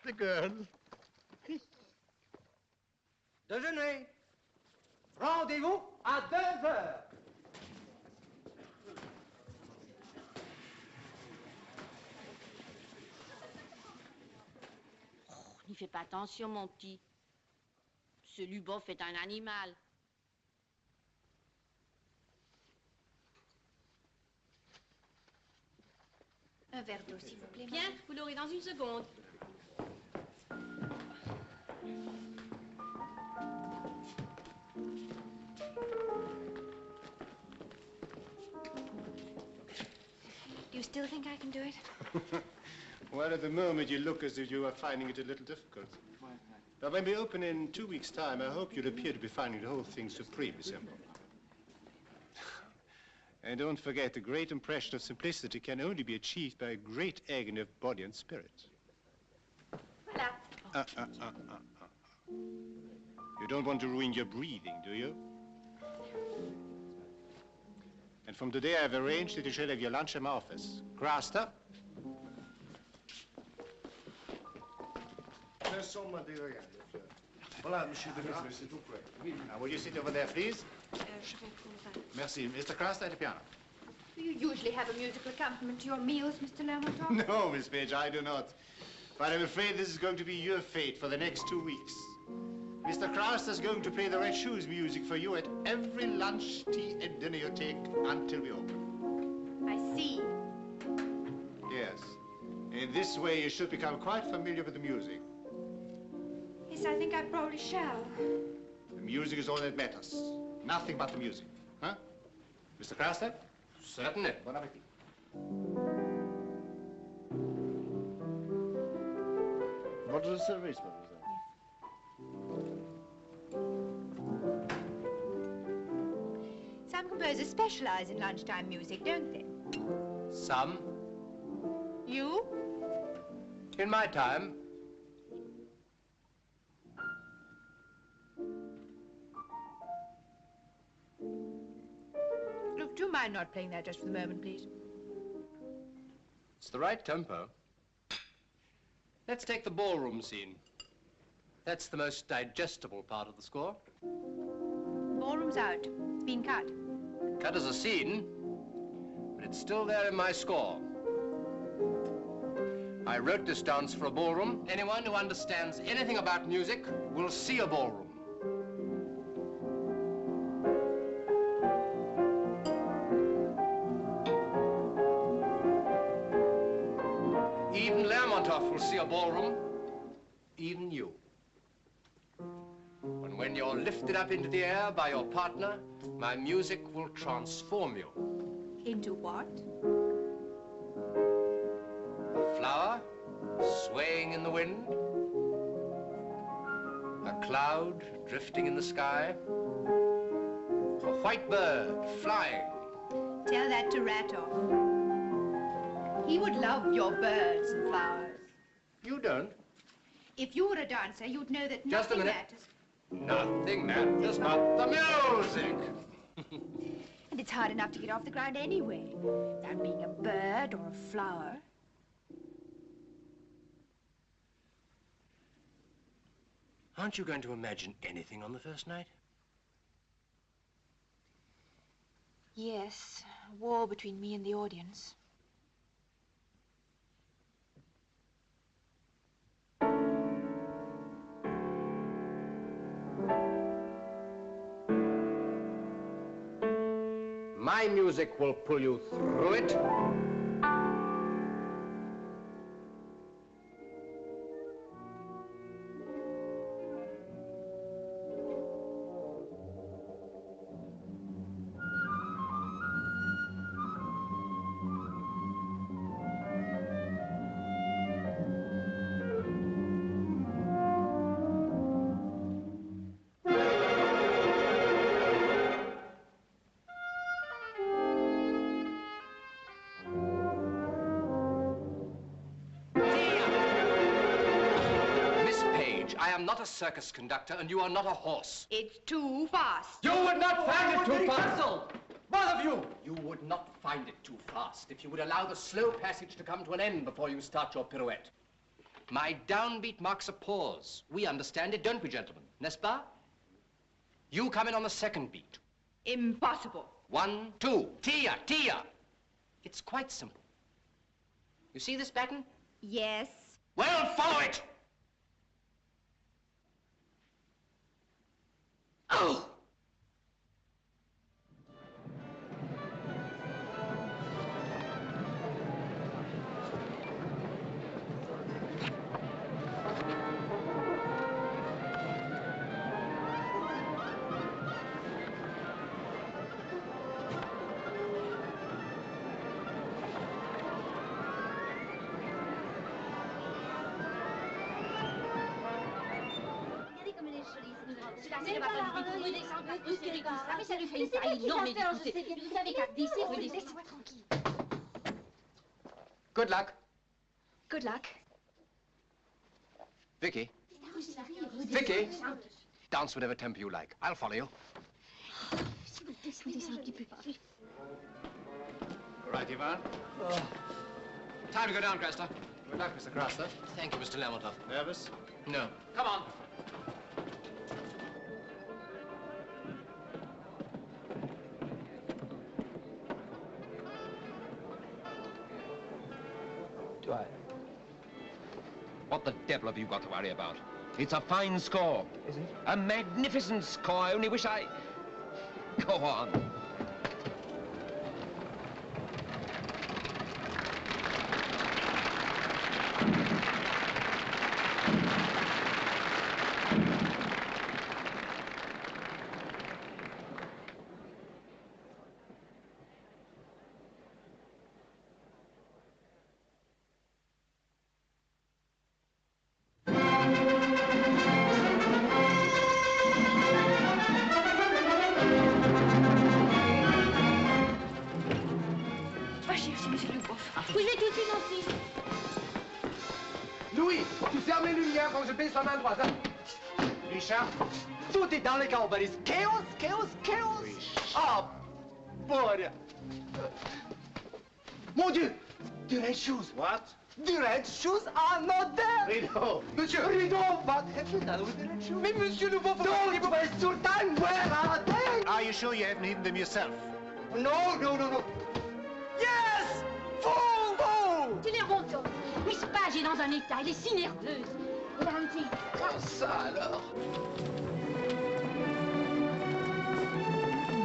The girl. Déjeuner. Rendez-vous à 2h. N'y fais pas attention, mon petit. Ce Lubov est un animal. Un verre d'eau, s'il vous plaît. Bien, vous l'aurez dans une seconde. Do you still think I can do it? Well, at the moment, you look as if you are finding it a little difficult. But when we open in 2 weeks' time, I hope you'll appear to be finding the whole thing supremely simple. And don't forget, the great impression of simplicity can only be achieved by a great agony of body and spirit. Voilà. You don't want to ruin your breathing, do you? And from today, I've arranged that you shall have your lunch in my office. Craster? Voilà, monsieur de Maistre, s'il vous plaît. Oui. Now, will you sit over there, please? Je comprends. Merci. Mr. Craster at the piano. Do you usually have a musical accompaniment to your meals, Mr. Lermontov? No, Miss Page, I do not. But I'm afraid this is going to be your fate for the next 2 weeks. Mr. Craster's going to play the Red Shoes music for you at every lunch, tea, and dinner you take until we open. I see. Yes. In this way, you should become quite familiar with the music. Yes, I think I probably shall. The music is all that matters. Nothing but the music. Huh? Mr. Craster? Certainly. Bon appetit. Votre service, mademoiselle. Some composers specialize in lunchtime music, don't they? Some. You? In my time. Look, do you mind not playing that just for the moment, please? It's the right tempo. Let's take the ballroom scene. That's the most digestible part of the score. Ballroom's out. It's been cut. Cut as a scene, but it's still there in my score. I wrote this dance for a ballroom. Anyone who understands anything about music will see a ballroom. Even Lermontov will see a ballroom. Even you. And when you're lifted up into the air by your partner, my music will transform you. Into what? A flower swaying in the wind. A cloud drifting in the sky. A white bird flying. Tell that to Ratov. He would love your birds and flowers. You don't. If you were a dancer, you'd know that Just a nothing minute. matters. Nothing matters but the music. And it's hard enough to get off the ground anyway, without being a bird or a flower. Aren't you going to imagine anything on the first night? Yes, a war between me and the audience. My music will pull you through it. A circus conductor, and you are not a horse. It's too fast. You would not find it too fast. Both of you! You would not find it too fast if you would allow the slow passage to come to an end before you start your pirouette. My downbeat marks a pause. We understand it, don't we, gentlemen? N'est-ce pas? You come in on the second beat. Impossible. 1, 2. Tia, tia. It's quite simple. You see this pattern? Yes. Well, follow it! Oh! Celui-là, ne va pas du tout redescendre parce que Cyril dit ça, mais ça lui fait une faillite. Non, mais écoutez, vous savez qu'à d'ici, Laissez-moi tranquille. Good luck. Good luck. Vicky. Vicky. Dance whatever tempo you like. I'll follow you. Descends un petit peu. All right, Ivan. Time to go down, Cresta. Good luck, Mr. Craster. Thank you, Mr. Lermontov. Nervous? No. Come on. Do I? What the devil have you got to worry about? It's a fine score. Is it? A magnificent score. I only wish I... Go on. Va chercher monsieur Lubov. Oui, mais tout de suite aussi. Louis, tu fermes les lumières quand je baisse la main droite. Hein? Richard? Tout est dans les campagnes. Chaos, chaos, chaos. Ah, bon. Mon Dieu, the red shoes. What? The red shoes are not there. Rideau. Monsieur Rideau, what have you done with the red shoes? Mais monsieur Lubov, don't waste your time. Where are they? Are you sure you haven't hidden them yourself? No, no, no, no. Yes! Fool, fool! Tu les rontonnes. Miss Page est dans un état, elle est si nerveuse. Et la petite. Ah, ça alors.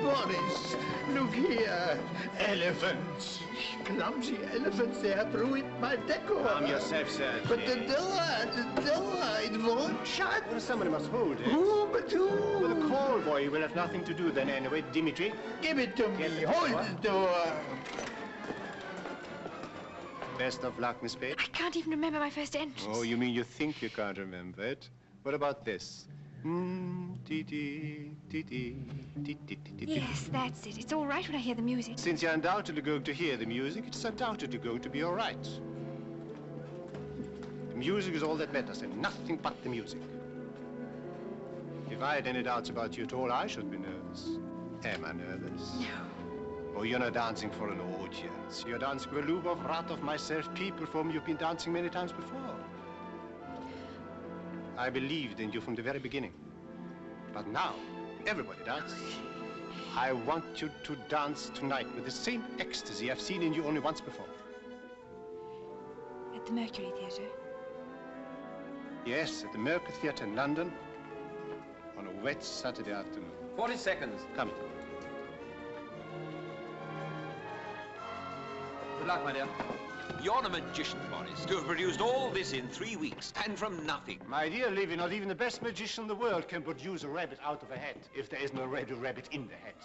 Boris, look here. Elephants. Clumsy elephants, they have ruined my decor. Calm yourself, sir. But the door, it won't shut. Well, somebody must hold it. Who but who? Well, the call boy will have nothing to do then anyway. Dimitri? Give it to me. Hold the door. Best of luck, Miss Page. I can't even remember my first entrance. Oh, you mean you think you can't remember it? What about this? Yes, that's it. It's all right when I hear the music. Since you're undoubtedly going to hear the music, it's undoubtedly going to be all right. The music is all that matters, and nothing but the music. If I had any doubts about you at all, I should be nervous. Am I nervous? No. Oh, you're not dancing for an audience. You're dancing for Lubov, Ratov, myself, people for whom you've been dancing many times before. I believed in you from the very beginning. But now, everybody dances. I want you to dance tonight with the same ecstasy I've seen in you only once before. At the Mercury Theatre? Yes, at the Mercury Theatre in London on a wet Saturday afternoon. 40 seconds. Come. Good luck, my dear. You're a magician, Boris, to have produced all this in 3 weeks, and from nothing. My dear Levy, not even the best magician in the world can produce a rabbit out of a hat if there isn't already a rabbit in the hat.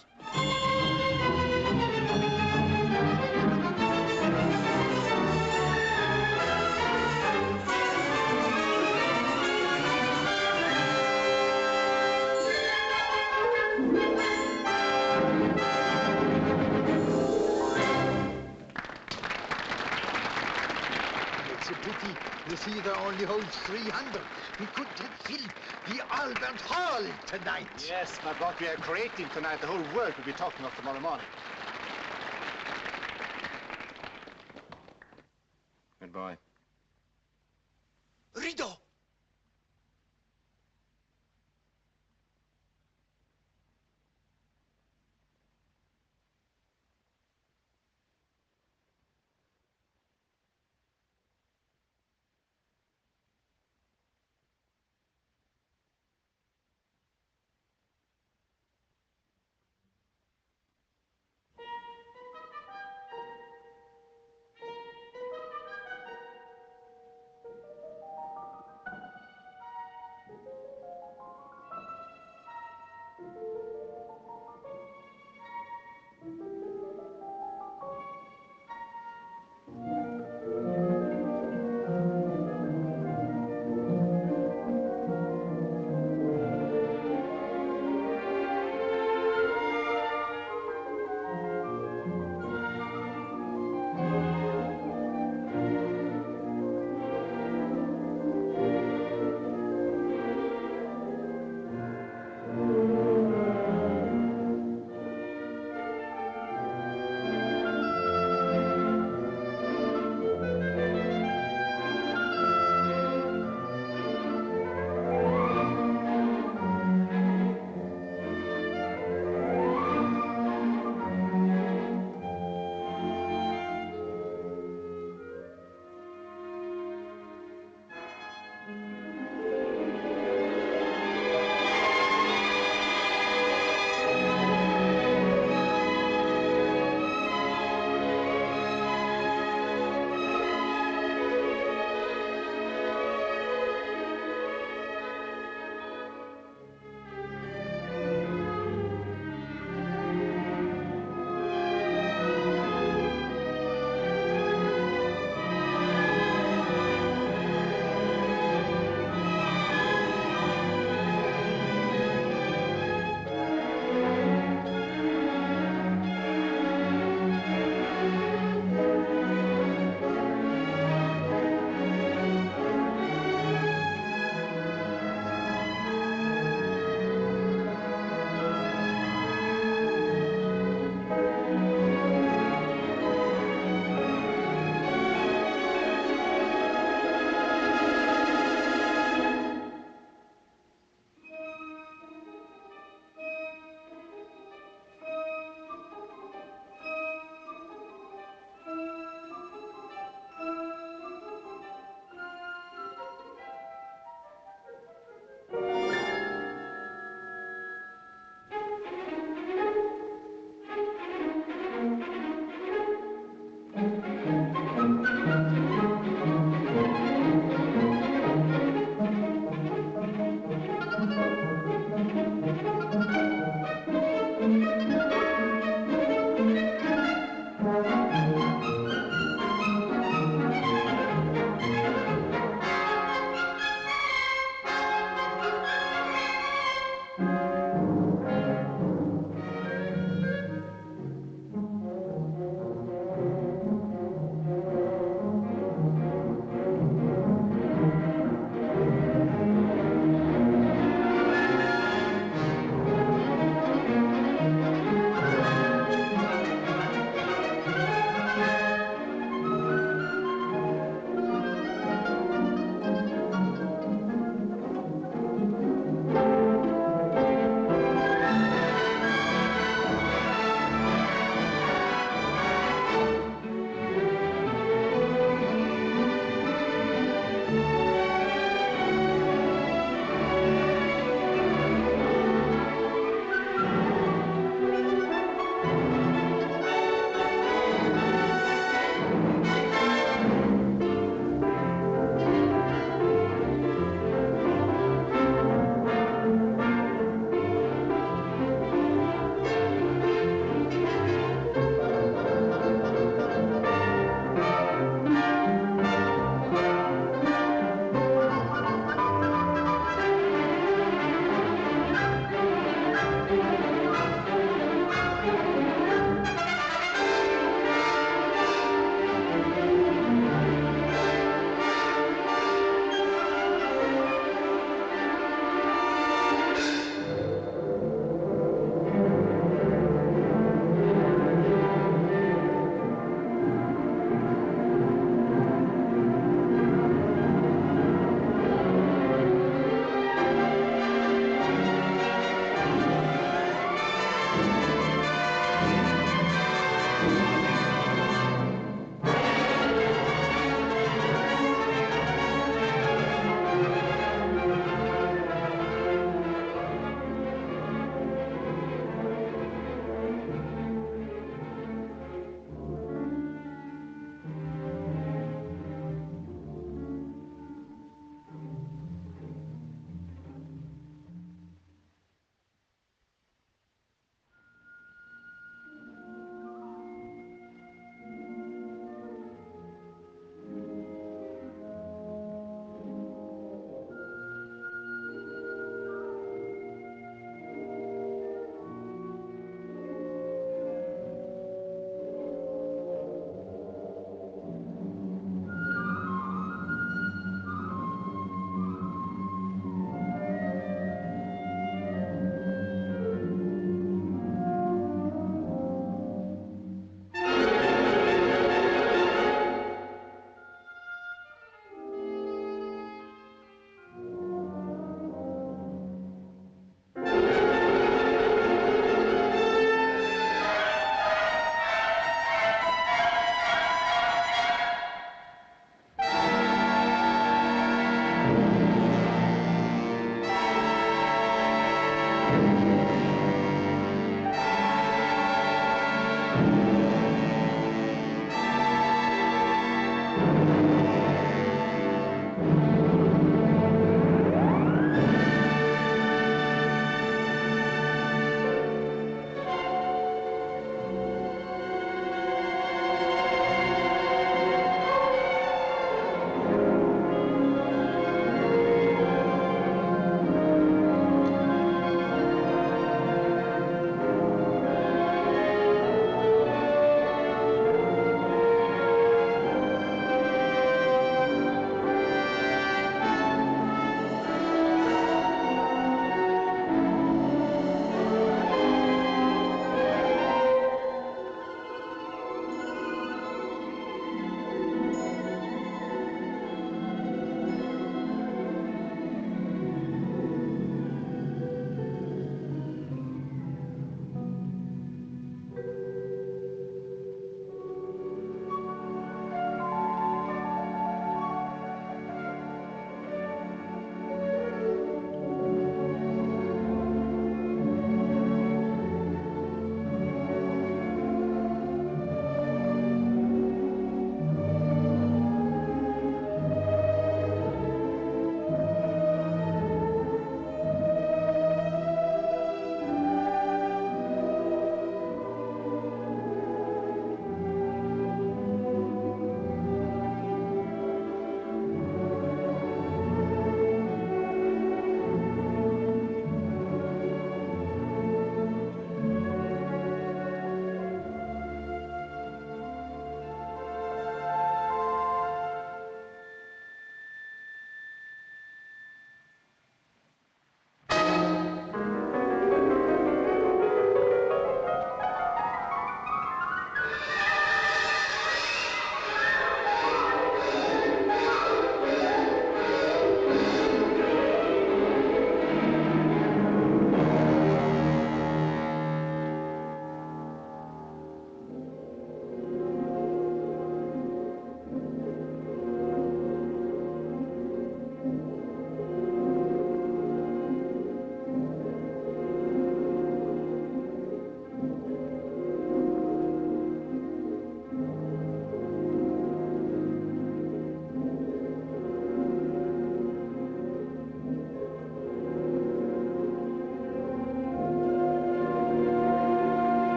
It's a pity the theater only holds 300. We could have filled the Albert Hall tonight. Yes, but what we are creating tonight, the whole world will be talking of tomorrow morning. Good boy. Rideau!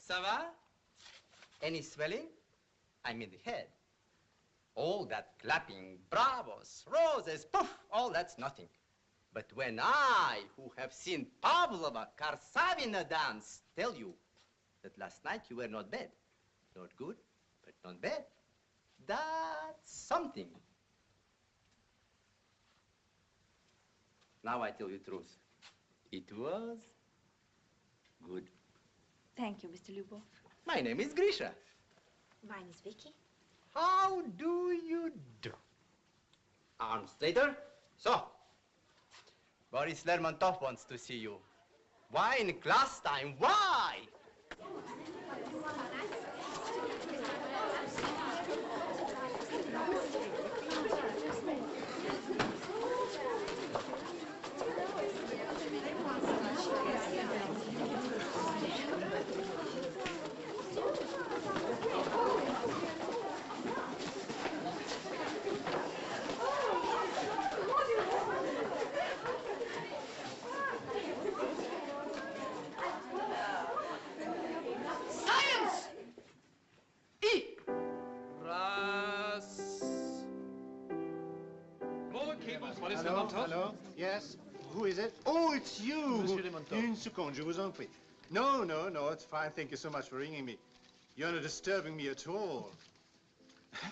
Ça va? Any swelling? I mean the head. All that clapping, bravos, roses, poof, all that's nothing. But when I, who have seen Pavlova, Karsavina dance, tell you that last night you were not bad. Not good, but not bad. That's something. Now I tell you the truth. It was good. Thank you, Mr. Lubov. My name is Grisha. Mine is Vicky. How do you do? Arms later. So, Boris Lermontov wants to see you. Why in class time? Why? Hello? Yes? Who is it? Oh, it's you! Monsieur Lermontov. Une seconde, je vous en prie. No, it's fine. Thank you so much for ringing me. You're not disturbing me at all.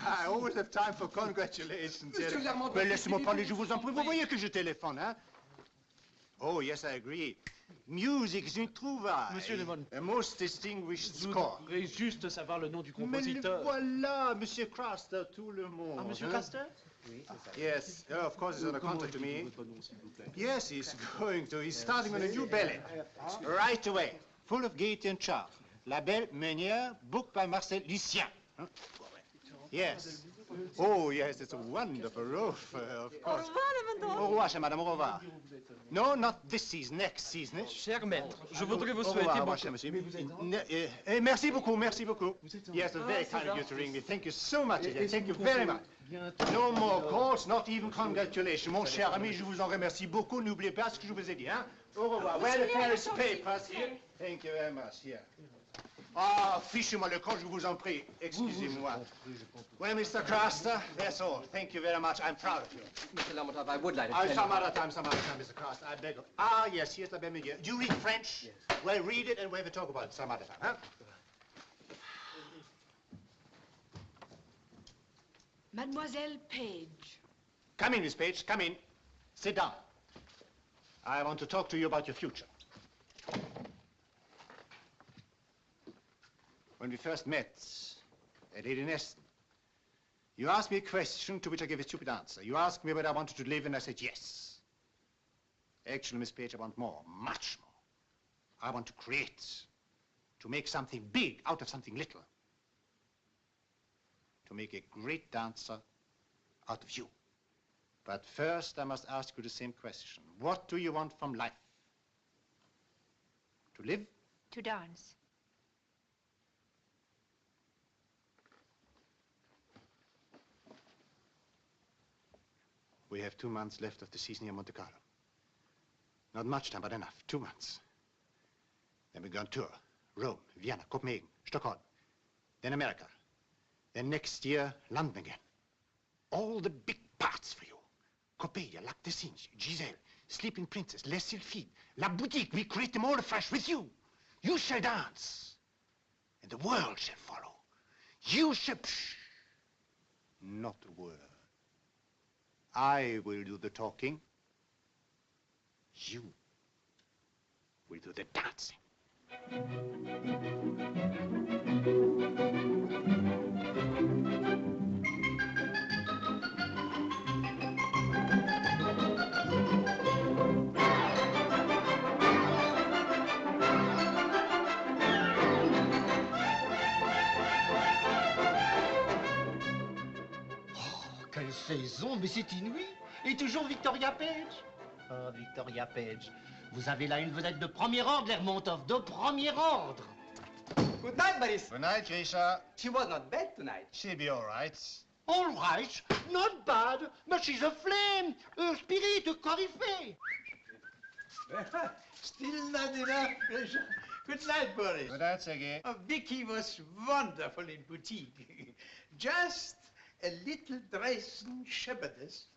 I always have time for congratulations. Monsieur Lermontov. Mais laissez-moi parler, je vous en prie. Vous voyez que je téléphone, hein? Oh, yes, I agree. Music is une trouvaille. Monsieur Lermontov. A most distinguished Je score. voudrais juste savoir le nom du Mais le compositeur. voilà, Monsieur Craster, tout le monde. Ah, Monsieur hein? Craster? Oui, c'est ça. Yes, of course, he's on a contract to me. Yes, he's going to. He's starting on a new ballet. Right away. Full of gaiety and charm. La Belle Meunière, book by Marcel Lucien. Huh? Yes. Oh, yes, it's a wonderful roof, of course. Au revoir, chère madame, au revoir. No, not this season, next season. Cher maître, je voudrais vous Au souhaiter revoir, bon... cher monsieur. Merci beaucoup, merci beaucoup. Yes, very kind of you to ring me. Thank you so much. Thank you very much. No more calls, not even congratulations. Mon cher ami, je vous en remercie beaucoup. N'oubliez pas ce que je vous ai dit, hein? Au revoir. Well, the Paris papers here. Thank you very much, here. Ah, fichez-moi le camp, je vous en prie. Excusez-moi. Well, Mr. Craster, that's all. Thank you very much. I'm proud of you. Mr. Lermontov, I would like to tell Some you... other time, Mr. Craster. I beg of... Ah, yes, here's the Bemigere. Do you read French? Yes. Well, read it and we'll talk about it some other time, huh? Mademoiselle Page. Come in, Miss Page, come in. Sit down. I want to talk to you about your future. When we first met at Lady Neston, you asked me a question to which I gave a stupid answer. You asked me whether I wanted to live, and I said yes. Actually, Miss Page, I want more, much more. I want to create, to make something big out of something little. To make a great dancer out of you. But first, I must ask you the same question. What do you want from life? To live? To dance. We have 2 months left of the season here in Monte Carlo. Not much time, but enough. 2 months. Then we go on tour. Rome, Vienna, Copenhagen, Stockholm. Then America. Then next year, London again. All the big parts for you. Coppelia, Lac des Cygnes, Giselle, Sleeping Princess, Les Sylphides, La Boutique. We create them all afresh with you. You shall dance. And the world shall follow. You shall... Psh, not a word. I will do the talking. You will do the dancing. Quelle saison, mais c'est inouï. Et toujours Victoria Page. Oh, Victoria Page, vous avez là une vedette de premier ordre, Lermontov, de premier ordre. Good night, Boris. Good night, Grisha. She was not bad tonight. She'll be all right. All right, not bad, but she's a flame, a spirit, a coryphée. Still not enough, Grisha. Good night, Boris. Good night, Sergei. Oh, Vicky was wonderful in boutique. Just a little Dresden shepherdess.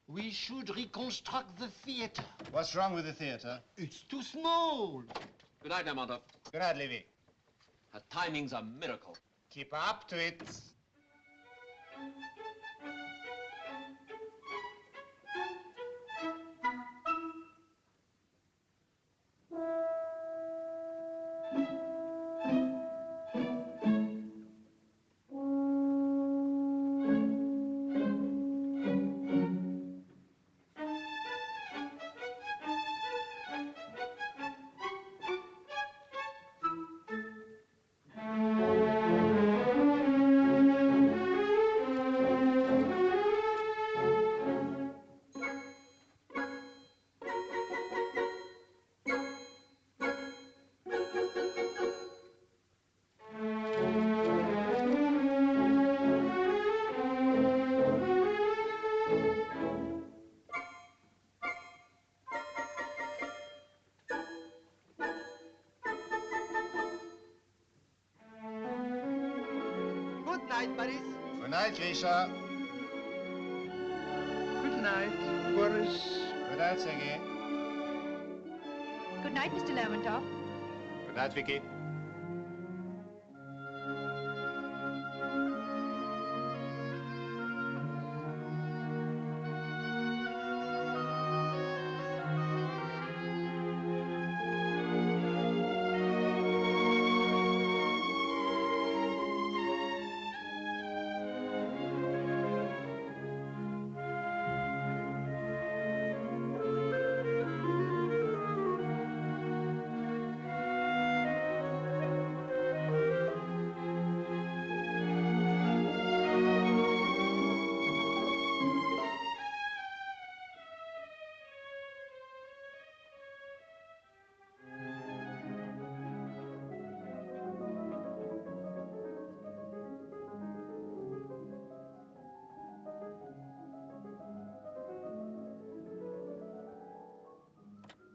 We should reconstruct the theater. What's wrong with the theater? It's too small. Good night, Lermontov. Good night, Levy. Her timing's a miracle. Keep up to it. Good night, Boris. Good night, Grisha. Good night, Boris. Good night, Sergei. Good night, Mr. Lermontov. Good night, Vicky.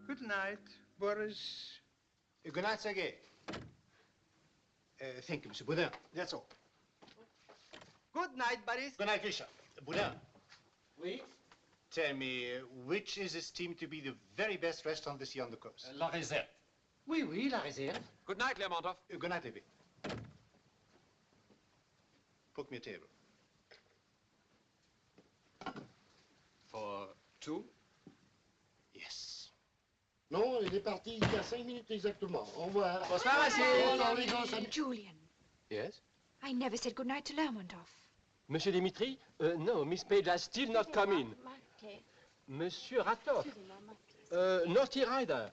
Good night, Boris. Good night, Sergei. Thank you, Mr. Boudin. That's all. Good night, Boris. Good night, Grisha. Boudin. Oui? Tell me, which is esteemed to be the very best restaurant this year on the coast? La Réserve. Oui, oui, la Réserve. Good night, Lermontov. Good night, Levy. Book me a table. For two? Yes. Non, il est parti il y a 5 minutes exactement. Au revoir. Bonsoir, Monsieur. Bonsoir, les grands amis. Julian, Yes? I never said good night to Lermontov. Monsieur Dimitri? No, Miss Page has still not come in. Monsieur Ratov? Not here either.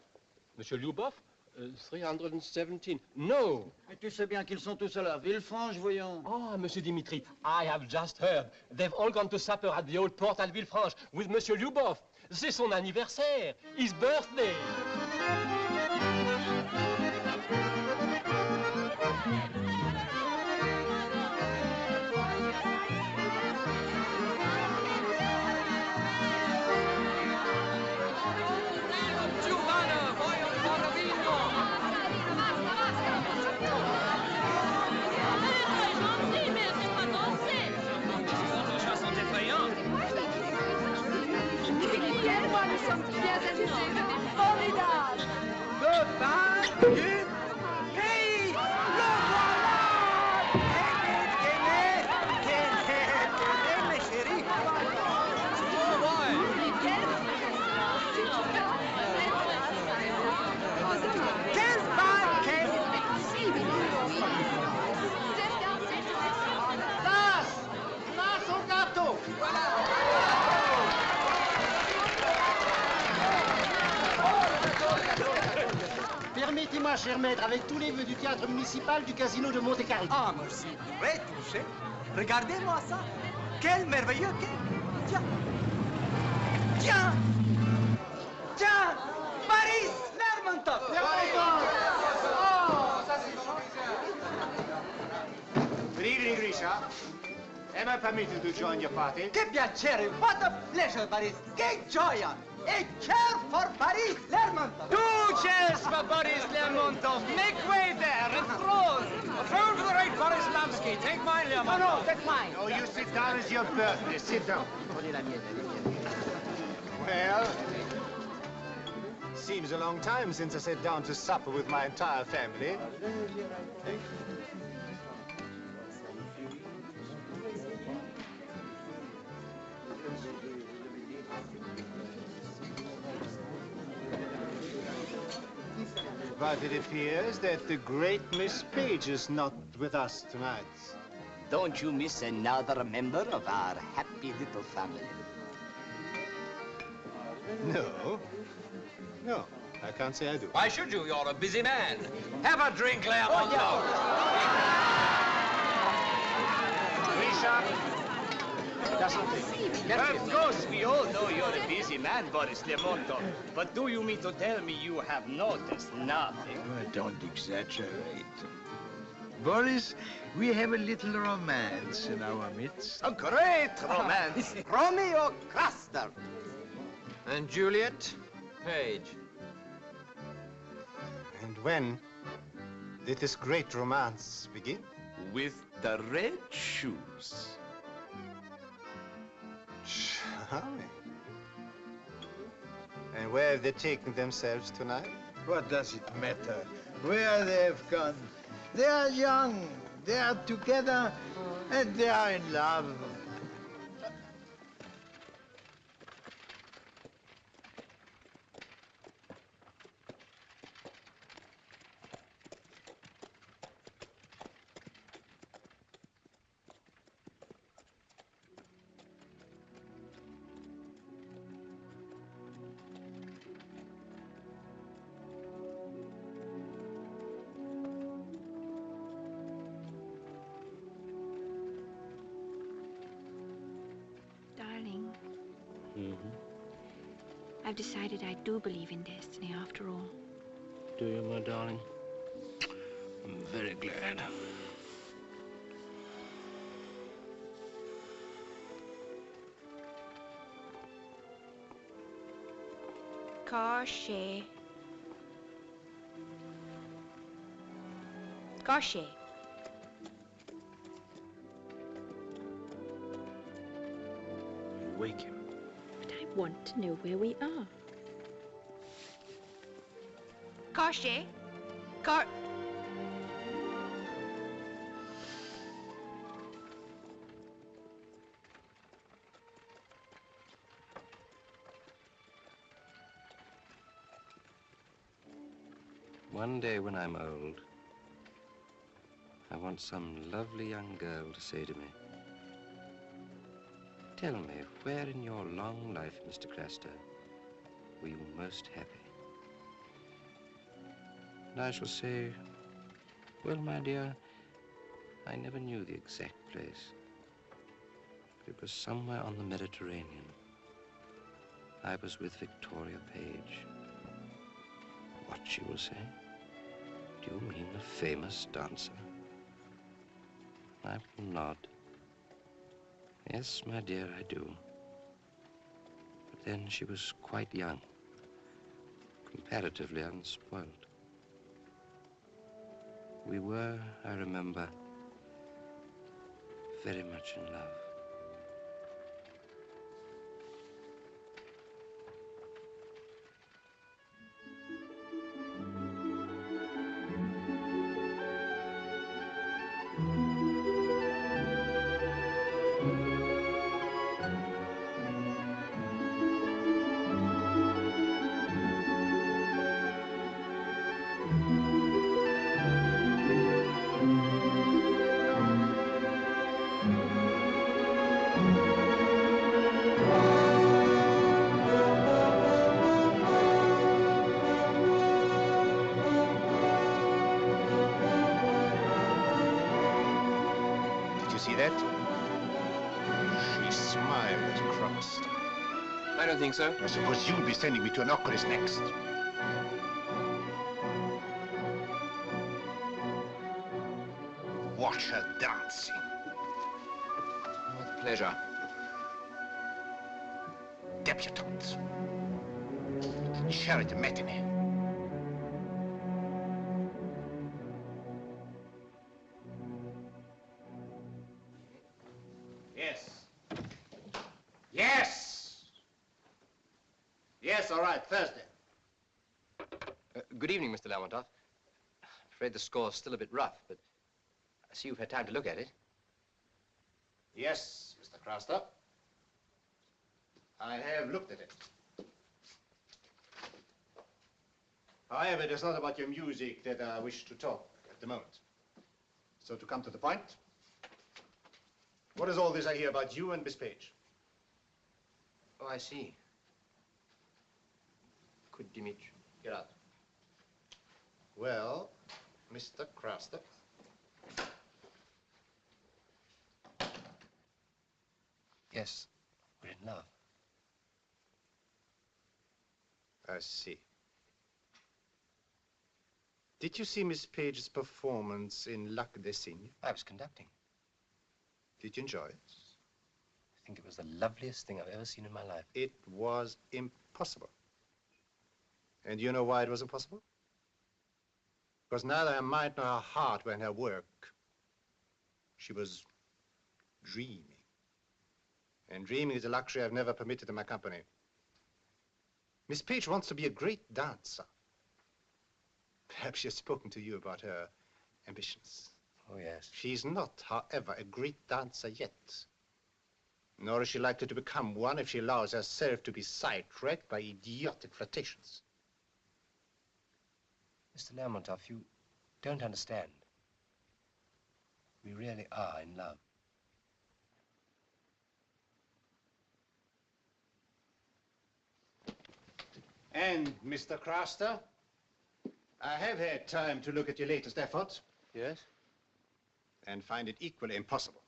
Monsieur Lyubov? 317. No. Mais tu sais bien qu'ils sont tous à la Villefranche, voyons. Ah, Monsieur Dimitri, I have just heard. They've all gone to supper at the old port at Villefranche with Monsieur Lyubov. C'est son anniversaire. His birthday. Permettez-moi, cher maître, avec tous les vœux du théâtre municipal du casino de Monte-Carlo. Ah, moi aussi, très touché. Regardez-moi ça. Quel merveilleux quai. Tiens. Tiens. Tiens. Paris, Lermontov. Oh, ça c'est Good evening, Grisha. Am I permitted to join your party? Che piacere. What a pleasure, Paris. Che gioia. A chair for Paris, Lermontov. 2 chairs for Boris Lermontov. Make way there, and throw. Throw to the right, Boris Lamsky. Take mine, Lermontov. No, no, take mine. Oh, you sit down, it's your birthday. Sit down. Prenez la mienne, elle est bien. Well, seems a long time since I sat down to supper with my entire family. But it appears that the great Miss Page is not with us tonight. Don't you miss another member of our happy little family? No. No, I can't say I do. Why should you? You're a busy man. Have a drink, Lermontov. Of course, we all know you're a busy man, Boris Lermontov. But do you mean to tell me you have noticed nothing? Oh, don't exaggerate. Boris, we have a little romance in our midst. A great romance. Romeo Custer. And Juliet Page. And when did this great romance begin? With the red shoes. Charming. And where have they taken themselves tonight? What does it matter where they've gone? They are young, they are together, and they are in love. Darling, I've decided I do believe in destiny after all. Do you, my darling? I'm very glad. Cauchet. Cauchet. Wake him. But I want to know where we are. Cauchet. One day when I'm old, I want some lovely young girl to say to me, "Tell me, where in your long life, Mr. Craster, were you most happy?" And I shall say, "Well, my dear, I never knew the exact place. But it was somewhere on the Mediterranean. I was with Victoria Page." What, she will say? Do you mean the famous dancer? I will nod. Yes, my dear, I do. But then she was quite young, comparatively unspoiled. We were, I remember, very much in love. See that? She smiled at Cross. I don't think so. I suppose you'll be sending me to an oculist next. Watch her dancing. With pleasure. Debutante. Charity matinee. Yes. Yes! Yes, all right, Thursday. Good evening, Mr. Lermontov. I'm afraid the score's still a bit rough, but I see you've had time to look at it. Yes, Mr. Craster. I have looked at it. However, it is not about your music that I wish to talk at the moment. So to come to the point, what is all this I hear about you and Miss Page? Oh, I see. Could Dimitri get out? Well, Mr. Craster. Yes, we're in love. I see. Did you see Miss Page's performance in Lac des Cygnes? I was conducting. Did you enjoy it? I think it was the loveliest thing I've ever seen in my life. It was impossible. And you know why it was impossible? Because neither her mind nor her heart were in her work. She was dreaming. And dreaming is a luxury I've never permitted in my company. Miss Page wants to be a great dancer. Perhaps she has spoken to you about her ambitions. Oh, yes. She's not, however, a great dancer yet. Nor is she likely to become one if she allows herself to be sidetracked by idiotic flirtations. Mr. Lermontov, you don't understand. We really are in love. And, Mr. Craster, I have had time to look at your latest effort. Yes? And find it equally impossible.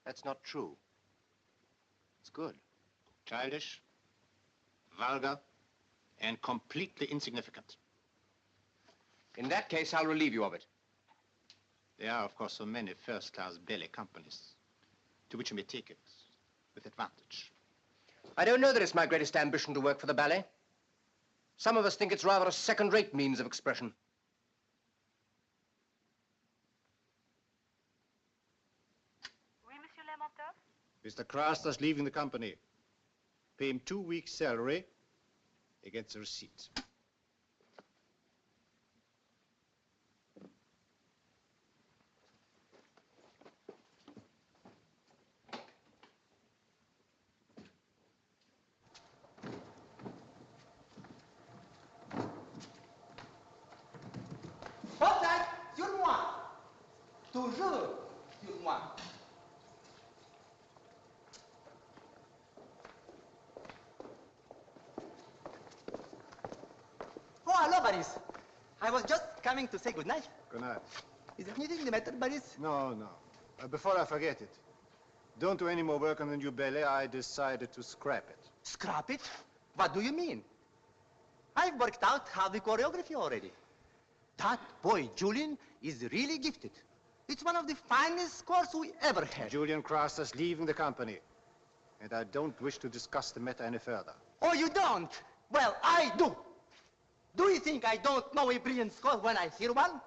That's not true. It's good. Childish, vulgar, and completely insignificant. In that case, I'll relieve you of it. There are, of course, so many first-class ballet companies to which you may take it with advantage. I don't know that it's my greatest ambition to work for the ballet. Some of us think it's rather a second-rate means of expression. Oui, Monsieur Lermontov? Mr. Craster's leaving the company. Pay him 2 weeks' salary against a receipt. Spotlight sur moi. Toujours sur moi. Oh, hello, Boris. I was just coming to say good night. Good night. Is there anything the matter, Boris? No. Before I forget it, don't do any more work on the new ballet. I decided to scrap it. Scrap it? What do you mean? I've worked out how the choreography already. That boy, Julian, is really gifted. It's one of the finest scores we ever had. Julian Craster's leaving the company. And I don't wish to discuss the matter any further. Oh, you don't? Well, I do. Do you think I don't know a brilliant score when I hear one?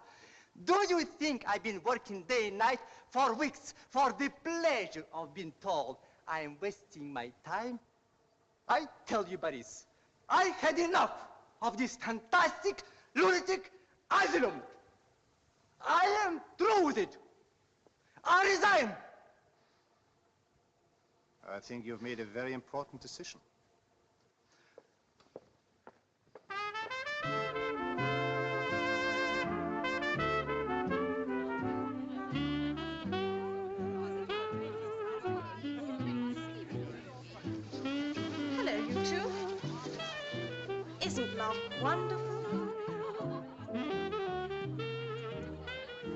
Do you think I've been working day and night for weeks for the pleasure of being told I am wasting my time? I tell you, Boris, I had enough of this fantastic, lunatic asylum. I am through with it. I resign. I think you've made a very important decision. Hello, you two. Isn't love wonderful?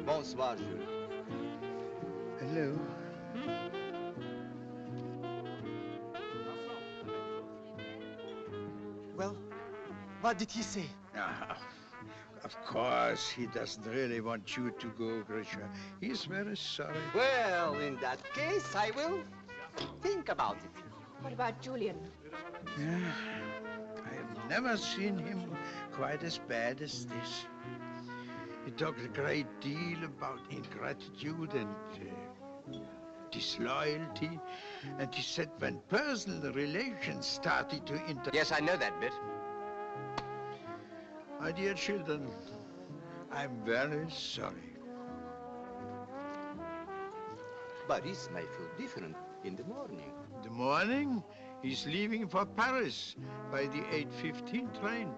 Bonsoir, Jules. Hello. Well, what did he say? Of course, he doesn't really want you to go, Grisha. He's very sorry. Well, in that case, I will think about it. What about Julian? Yeah, I have never seen him quite as bad as this. He talked a great deal about ingratitude and disloyalty, and he said when personal relations started to Yes, I know that bit. My dear children, I'm very sorry. But it may feel different in the morning. In the morning, he's leaving for Paris by the 8:15 train.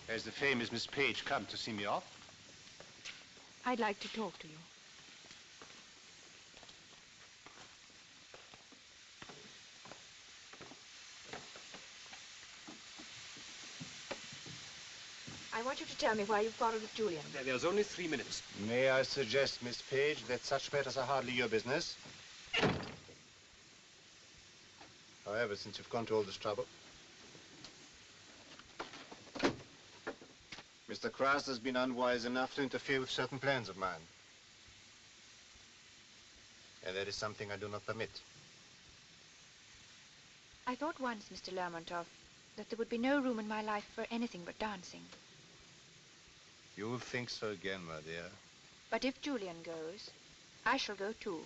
Has the famous Miss Page come to see me off? I'd like to talk to you. I want you to tell me why you quarreled with Julian. There's only 3 minutes. May I suggest, Miss Page, that such matters are hardly your business? However, since you've gone to all this trouble, Mr. Cross has been unwise enough to interfere with certain plans of mine. And that is something I do not permit. I thought once, Mr. Lermontov, that there would be no room in my life for anything but dancing. You will think so again, my dear. But if Julian goes, I shall go too.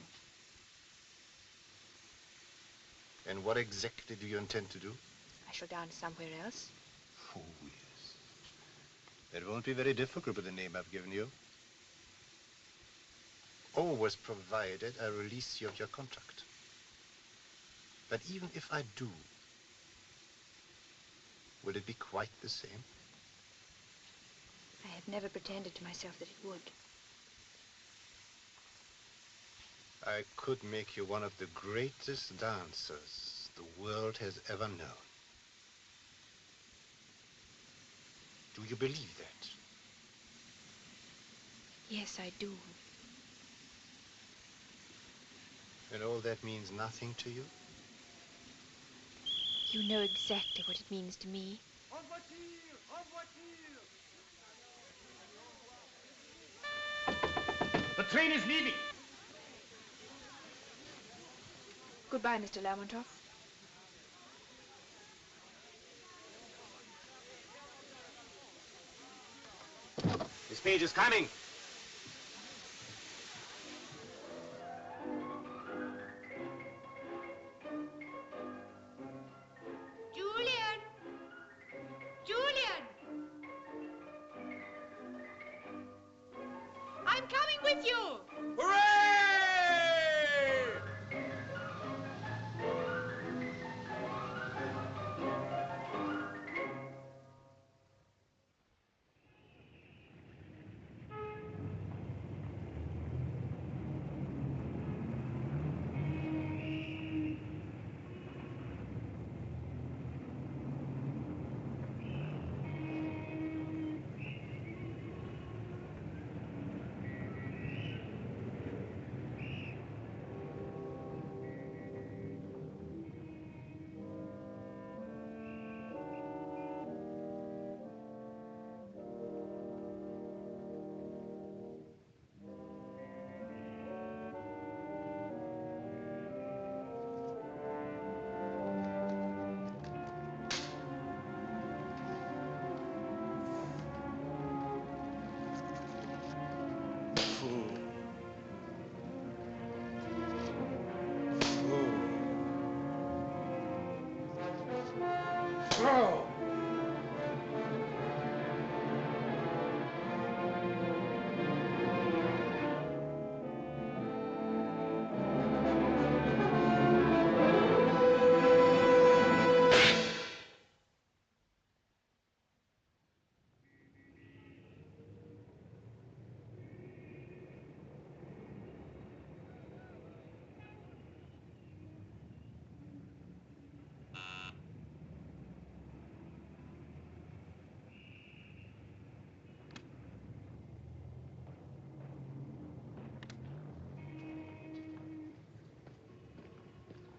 And what exactly do you intend to do? I shall dance somewhere else. Oh, yes. That won't be very difficult with the name I've given you. Always provided I release you of your contract. But even if I do, will it be quite the same? I have never pretended to myself that it would. I could make you one of the greatest dancers the world has ever known. Do you believe that? Yes, I do. And all that means nothing to you? You know exactly what it means to me. The train is leaving. Goodbye, Mr. Lermontov. Miss Page is coming. Julian! Julian! I'm coming with you!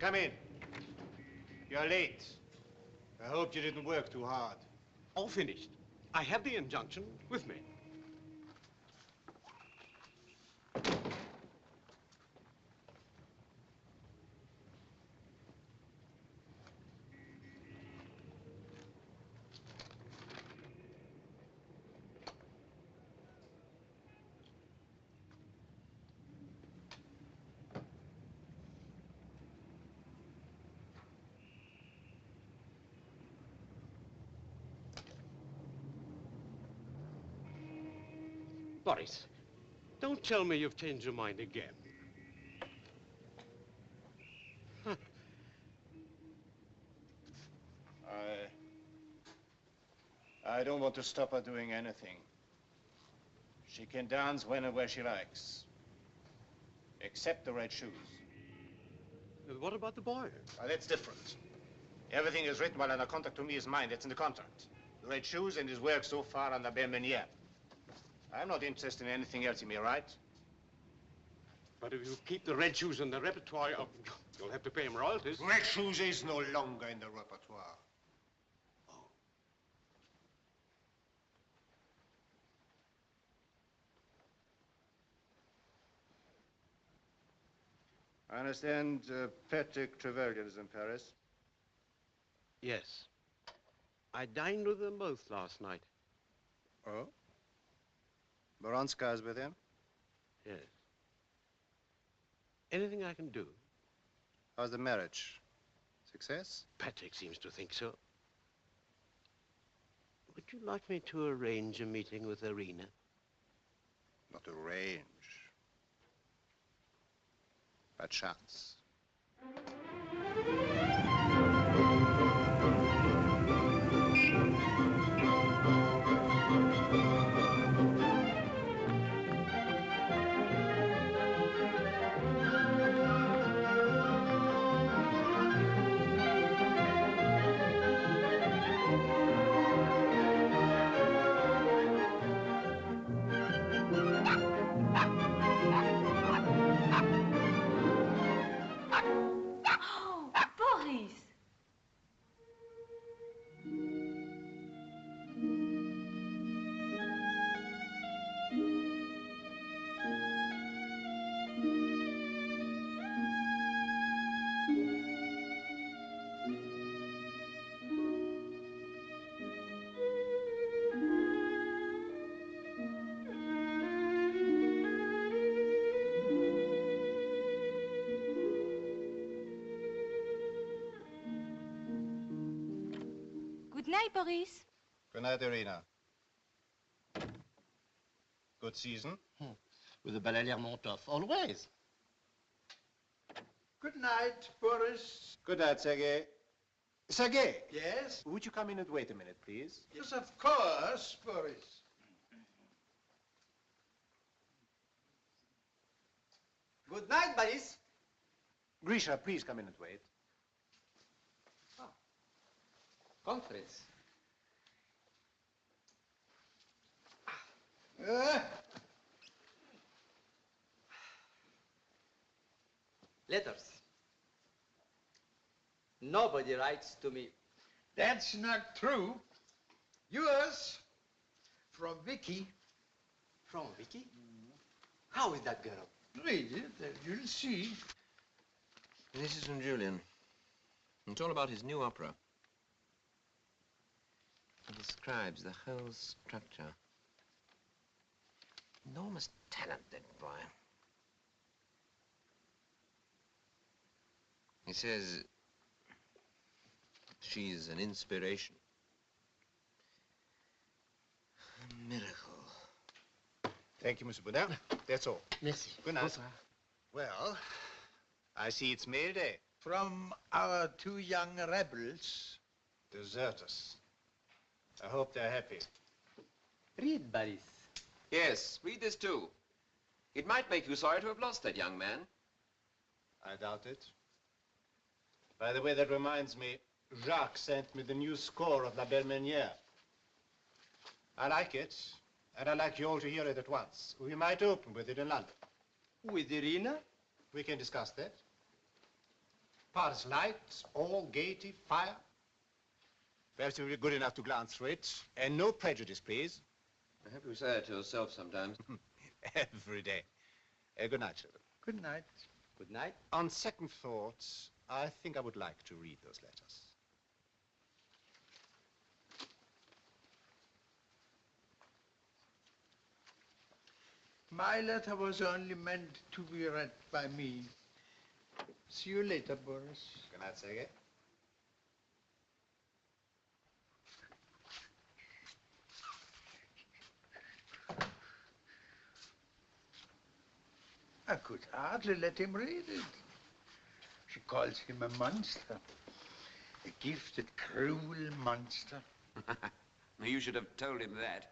Come in. You're late. I hope you didn't work too hard. All finished. I have the injunction with me. Boris, don't tell me you've changed your mind again. I don't want to stop her doing anything. She can dance when and where she likes. Except the red shoes. What about the boy? That's different. Everything is written while under contract to me is mine. That's in the contract. The red shoes and his work so far on the Bermenier. I'm not interested in anything else, you may right? But if you keep the red shoes in the repertoire, you'll have to pay him royalties. Red shoes is no longer in the repertoire. I understand Patrick Trevelyan is in Paris. Yes. I dined with them both last night. Oh? Baronska's with him? Yes. Anything I can do? How's the marriage? Success? Patrick seems to think so. Would you like me to arrange a meeting with Irina? Not arrange. By chance. Boris! Good night, Boris. Good night, Irina. Good season? With the ballet Lermontov, always. Good night, Boris. Good night, Sergei. Sergei! Yes? Would you come in and wait a minute, please? Yes, of course, Boris. Good night, Boris. Grisha, please come in and wait. Conference. Letters. Nobody writes to me. That's not true. Yours, from Vicky. From Vicky? How is that girl? Read it and you'll see. This is from Julian. It's all about his new opera. It describes the whole structure. Enormous talent, that boy. He says she's an inspiration. A miracle. Thank you, Monsieur Boudin. That's all. Merci. Good night. Bonsoir. Well, I see it's mail day. From our two young rebels. Deserters. I hope they're happy. Read, Boris. Yes, read this too. It might make you sorry to have lost that young man. I doubt it. By the way, that reminds me, Jacques sent me the new score of La Belle Meunière. I like it, and I'd like you all to hear it at once. We might open with it in London. With Irina? We can discuss that. Paris lights, all gaiety, fire. Perhaps you'll be good enough to glance through it. And no prejudice, please. I hope you say it to yourself sometimes. Every day. Good night, children. Good night. Good night. On second thoughts, I think I would like to read those letters. My letter was only meant to be read by me. See you later, Boris. Good night, Sergei. I could hardly let him read it. She calls him a monster. A gifted, cruel monster. You should have told him that.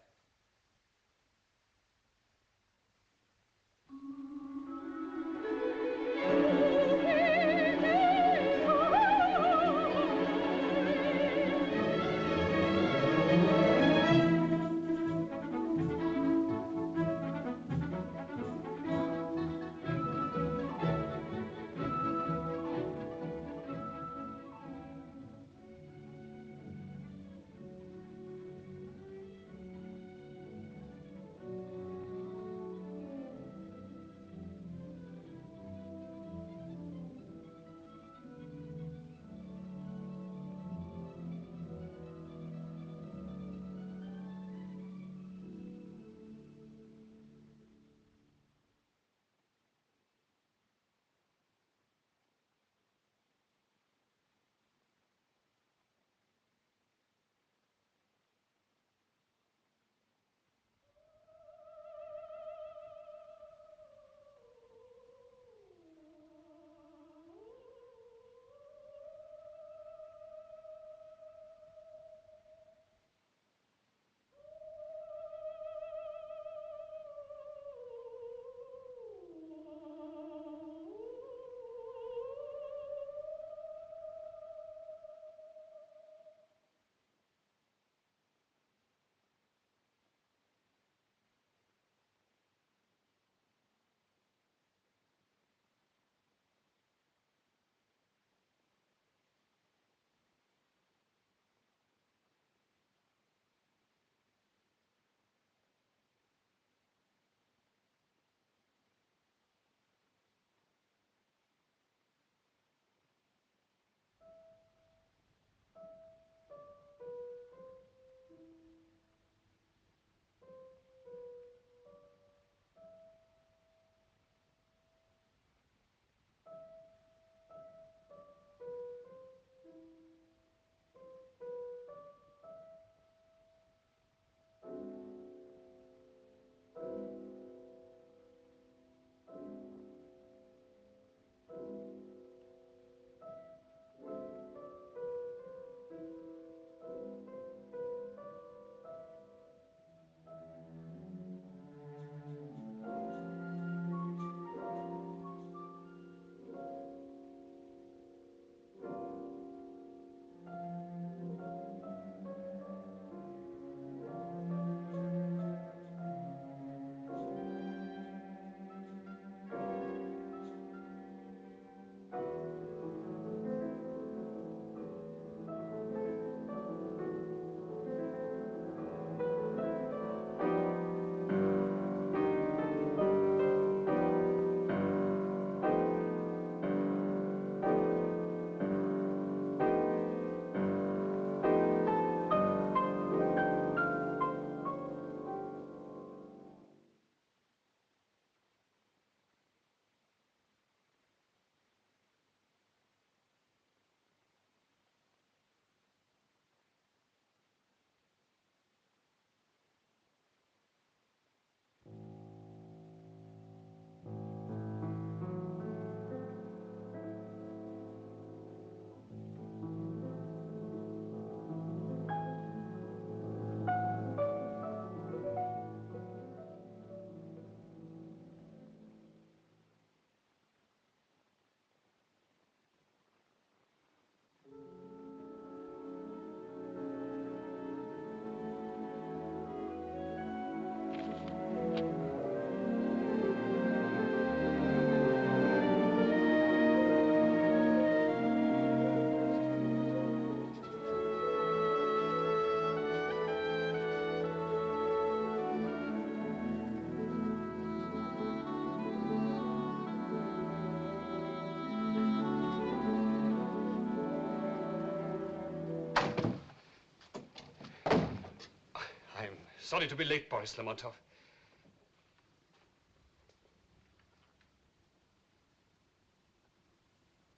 Sorry to be late, Boris Lermontov.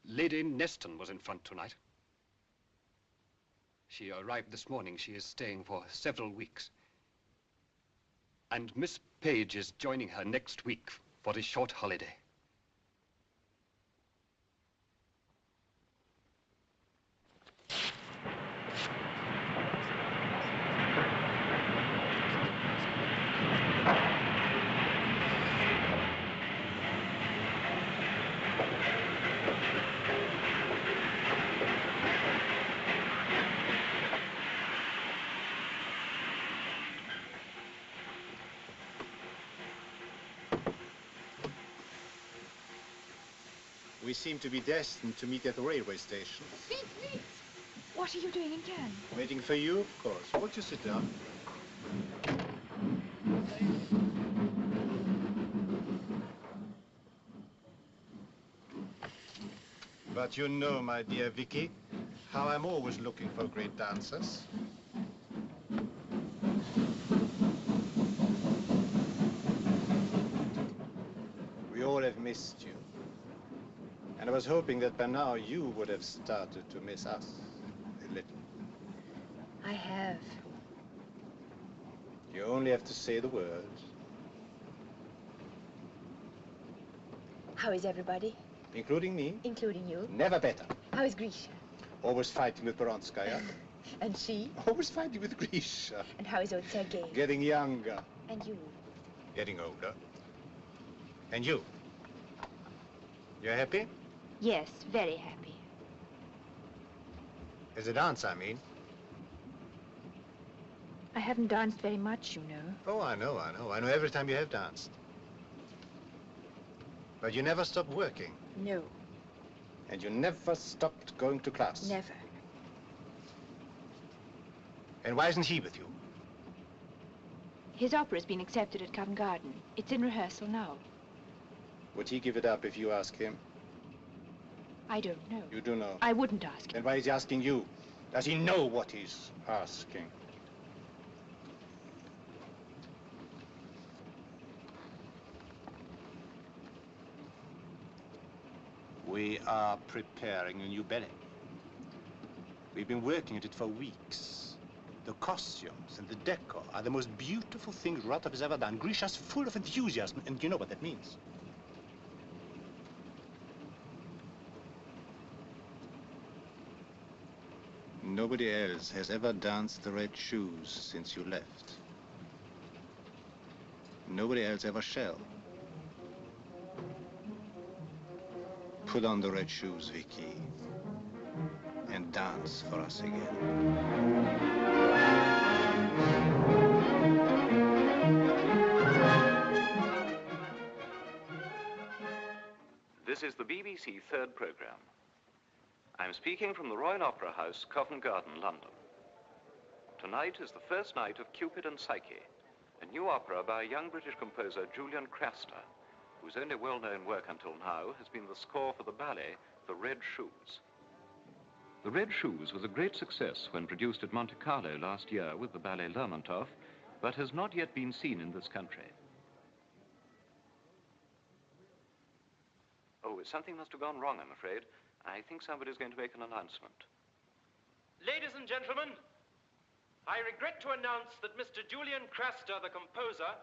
Lady Neston was in front tonight. She arrived this morning. She is staying for several weeks. And Miss Page is joining her next week for a short holiday. We seem to be destined to meet at the railway station. Vite, vite! What are you doing in Cannes? Waiting for you, of course. Won't you sit down? But you know, my dear Vicky, how I'm always looking for great dancers. We all have missed you. And I was hoping that by now you would have started to miss us a little. I have. You only have to say the words. How is everybody? Including me? Including you? Never better. How is Grisha? Always fighting with Peronskaya. And she? Always fighting with Grisha. And how is old Sergei? Getting younger. And you? Getting older. And you? You're happy? Yes, very happy. As a dance, I mean. I haven't danced very much, you know. Oh, I know. I know every time you have danced. But you never stopped working. No. And you never stopped going to class. Never. And why isn't he with you? His opera's been accepted at Covent Garden. It's in rehearsal now. Would he give it up if you ask him? I don't know. You do know. I wouldn't ask him. Then why is he asking you? Does he know what he's asking? We are preparing a new ballet. We've been working at it for weeks. The costumes and the decor are the most beautiful thing Rotov has ever done. Grisha's full of enthusiasm, and you know what that means. Nobody else has ever danced the red shoes since you left. Nobody else ever shall. Put on the red shoes, Vicky, and dance for us again. This is the BBC third programme. I'm speaking from the Royal Opera House, Covent Garden, London. Tonight is the first night of Cupid and Psyche, a new opera by a young British composer, Julian Craster, whose only well-known work until now has been the score for the ballet, The Red Shoes. The Red Shoes was a great success when produced at Monte Carlo last year with the ballet Lermontov, but has not yet been seen in this country. Oh, something must have gone wrong, I'm afraid. I think somebody's going to make an announcement. Ladies and gentlemen, I regret to announce that Mr. Julian Craster, the composer,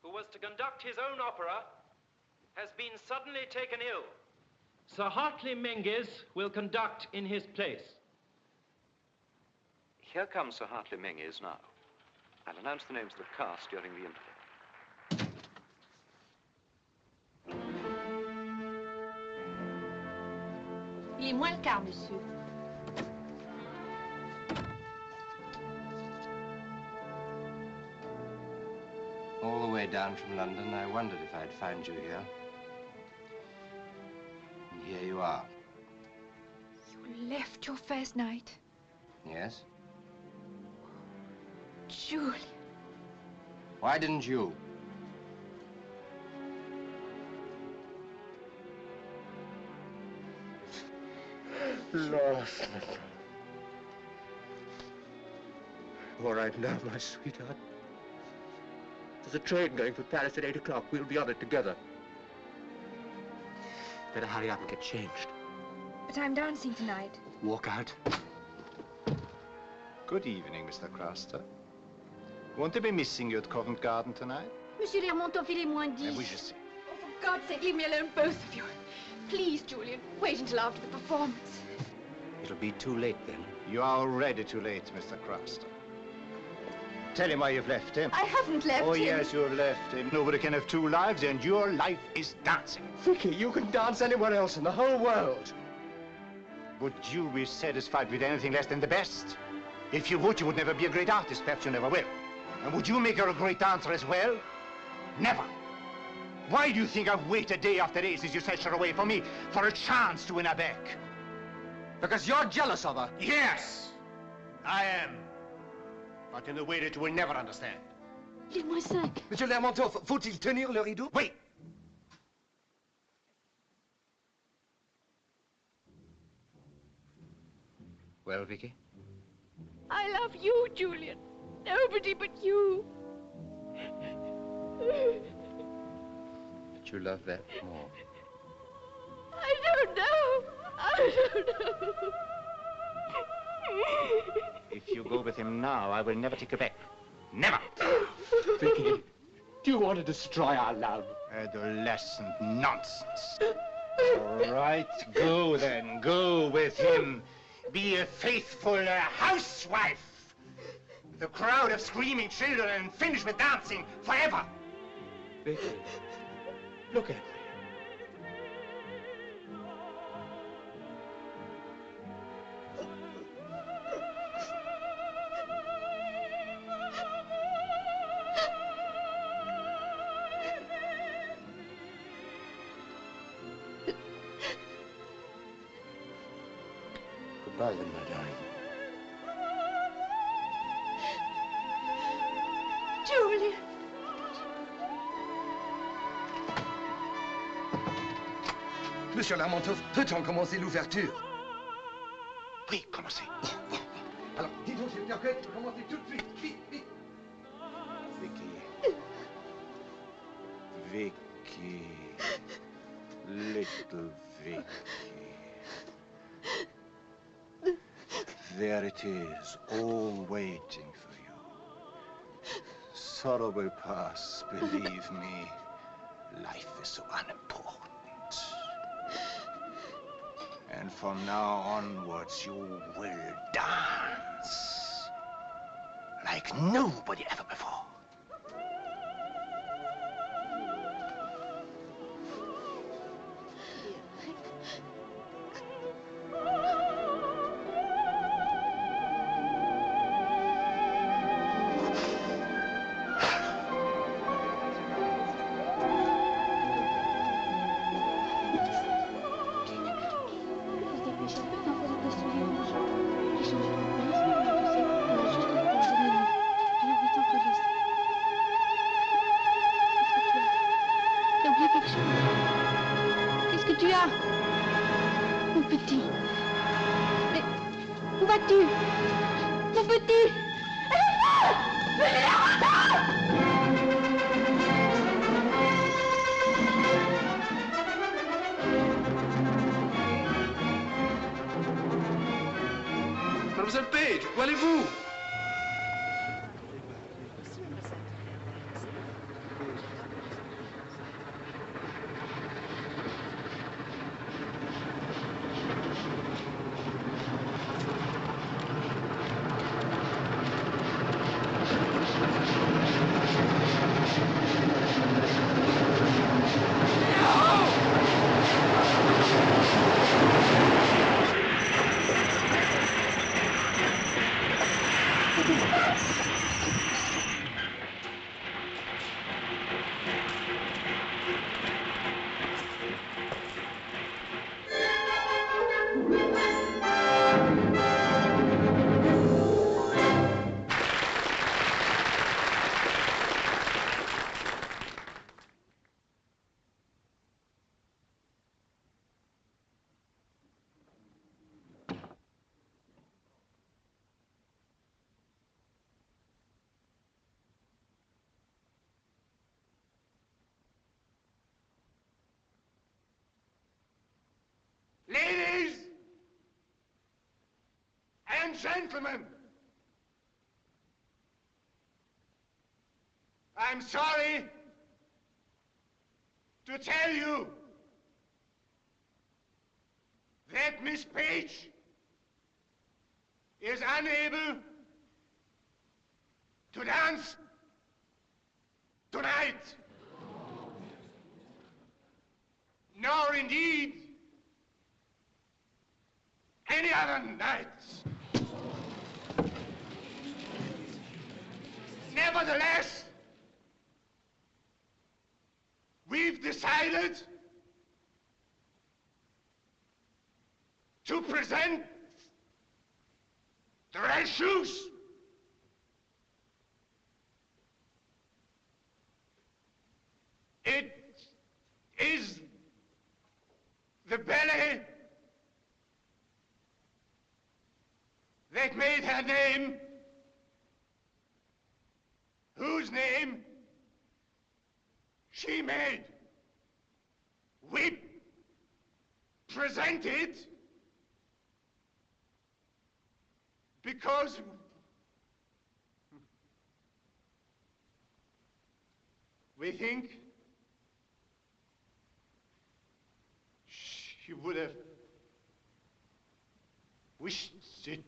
who was to conduct his own opera, has been suddenly taken ill. Sir Hartley Menzies will conduct in his place. Here comes Sir Hartley Menzies now. I'll announce the names of the cast during the interval. Il est moins le quart, monsieur. All the way down from London, I wondered if I'd find you here. And here you are. You left your first night? Yes? Julian. Why didn't you? Lost. All right now, my sweetheart. There's a train going for Paris at 8 o'clock. We'll be on it together. Better hurry up and get changed. But I'm dancing tonight. Walk out. Good evening, Mr. Craster. Won't they be missing you at Covent Garden tonight? Monsieur Lermontov, il est moins 10. Oui, je sais. Oh, for God's sake, leave me alone, both of you. Please, Julian, wait until after the performance. It'll be too late then. You are already too late, Mr. Craster. Tell him why you've left him. I haven't left him. Oh, yes, you have left him. Nobody can have two lives, and your life is dancing. Vicky, you can dance anywhere else in the whole world. Would you be satisfied with anything less than the best? If you would never be a great artist. Perhaps you never will. And would you make her a great dancer as well? Never. Why do you think I've waited day after day since you snatched her away from me for a chance to win her back? Because you're jealous of her. Yes, I am. But in a way that you will never understand. Il est moins 5. Monsieur Lermontov, faut-il tenir le rideau? Oui. Well, Vicky? I love you, Julian. Nobody but you. But you love that more. I don't know. I don't know. If you go with him now, I will never take you back. Never. Vicky, do you want to destroy our love? Adolescent nonsense. All right, go then. Go with him. Be a faithful housewife. With a crowd of screaming children and finish with dancing forever. Vicky, look at me. Goodbye then, my darling. Julian. Monsieur Lermontov, peut-on commencer l'ouverture? Oui, commencez. Alors, dis donc, s'il vous plaît, commencez tout de suite. Vite, vite. Vicky. Vicky. Little Vicky. There it is, all waiting for you. Sorrow will pass, believe me. Life is so unimportant. And from now onwards, you will dance like nobody ever before. Mademoiselle Page, où allez-vous? gentlemen, I'm sorry to tell you that Miss Page is unable to dance tonight, nor indeed any other nights. Nevertheless, we've decided to present the red shoes. It is the ballet that made her name, whose name she made. We present it because we think she would have wished it.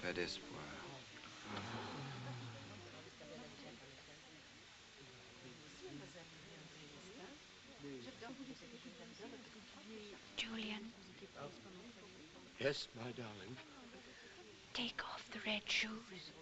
Pas d'espoir. Julian, Yes, my darling. take off the red shoes.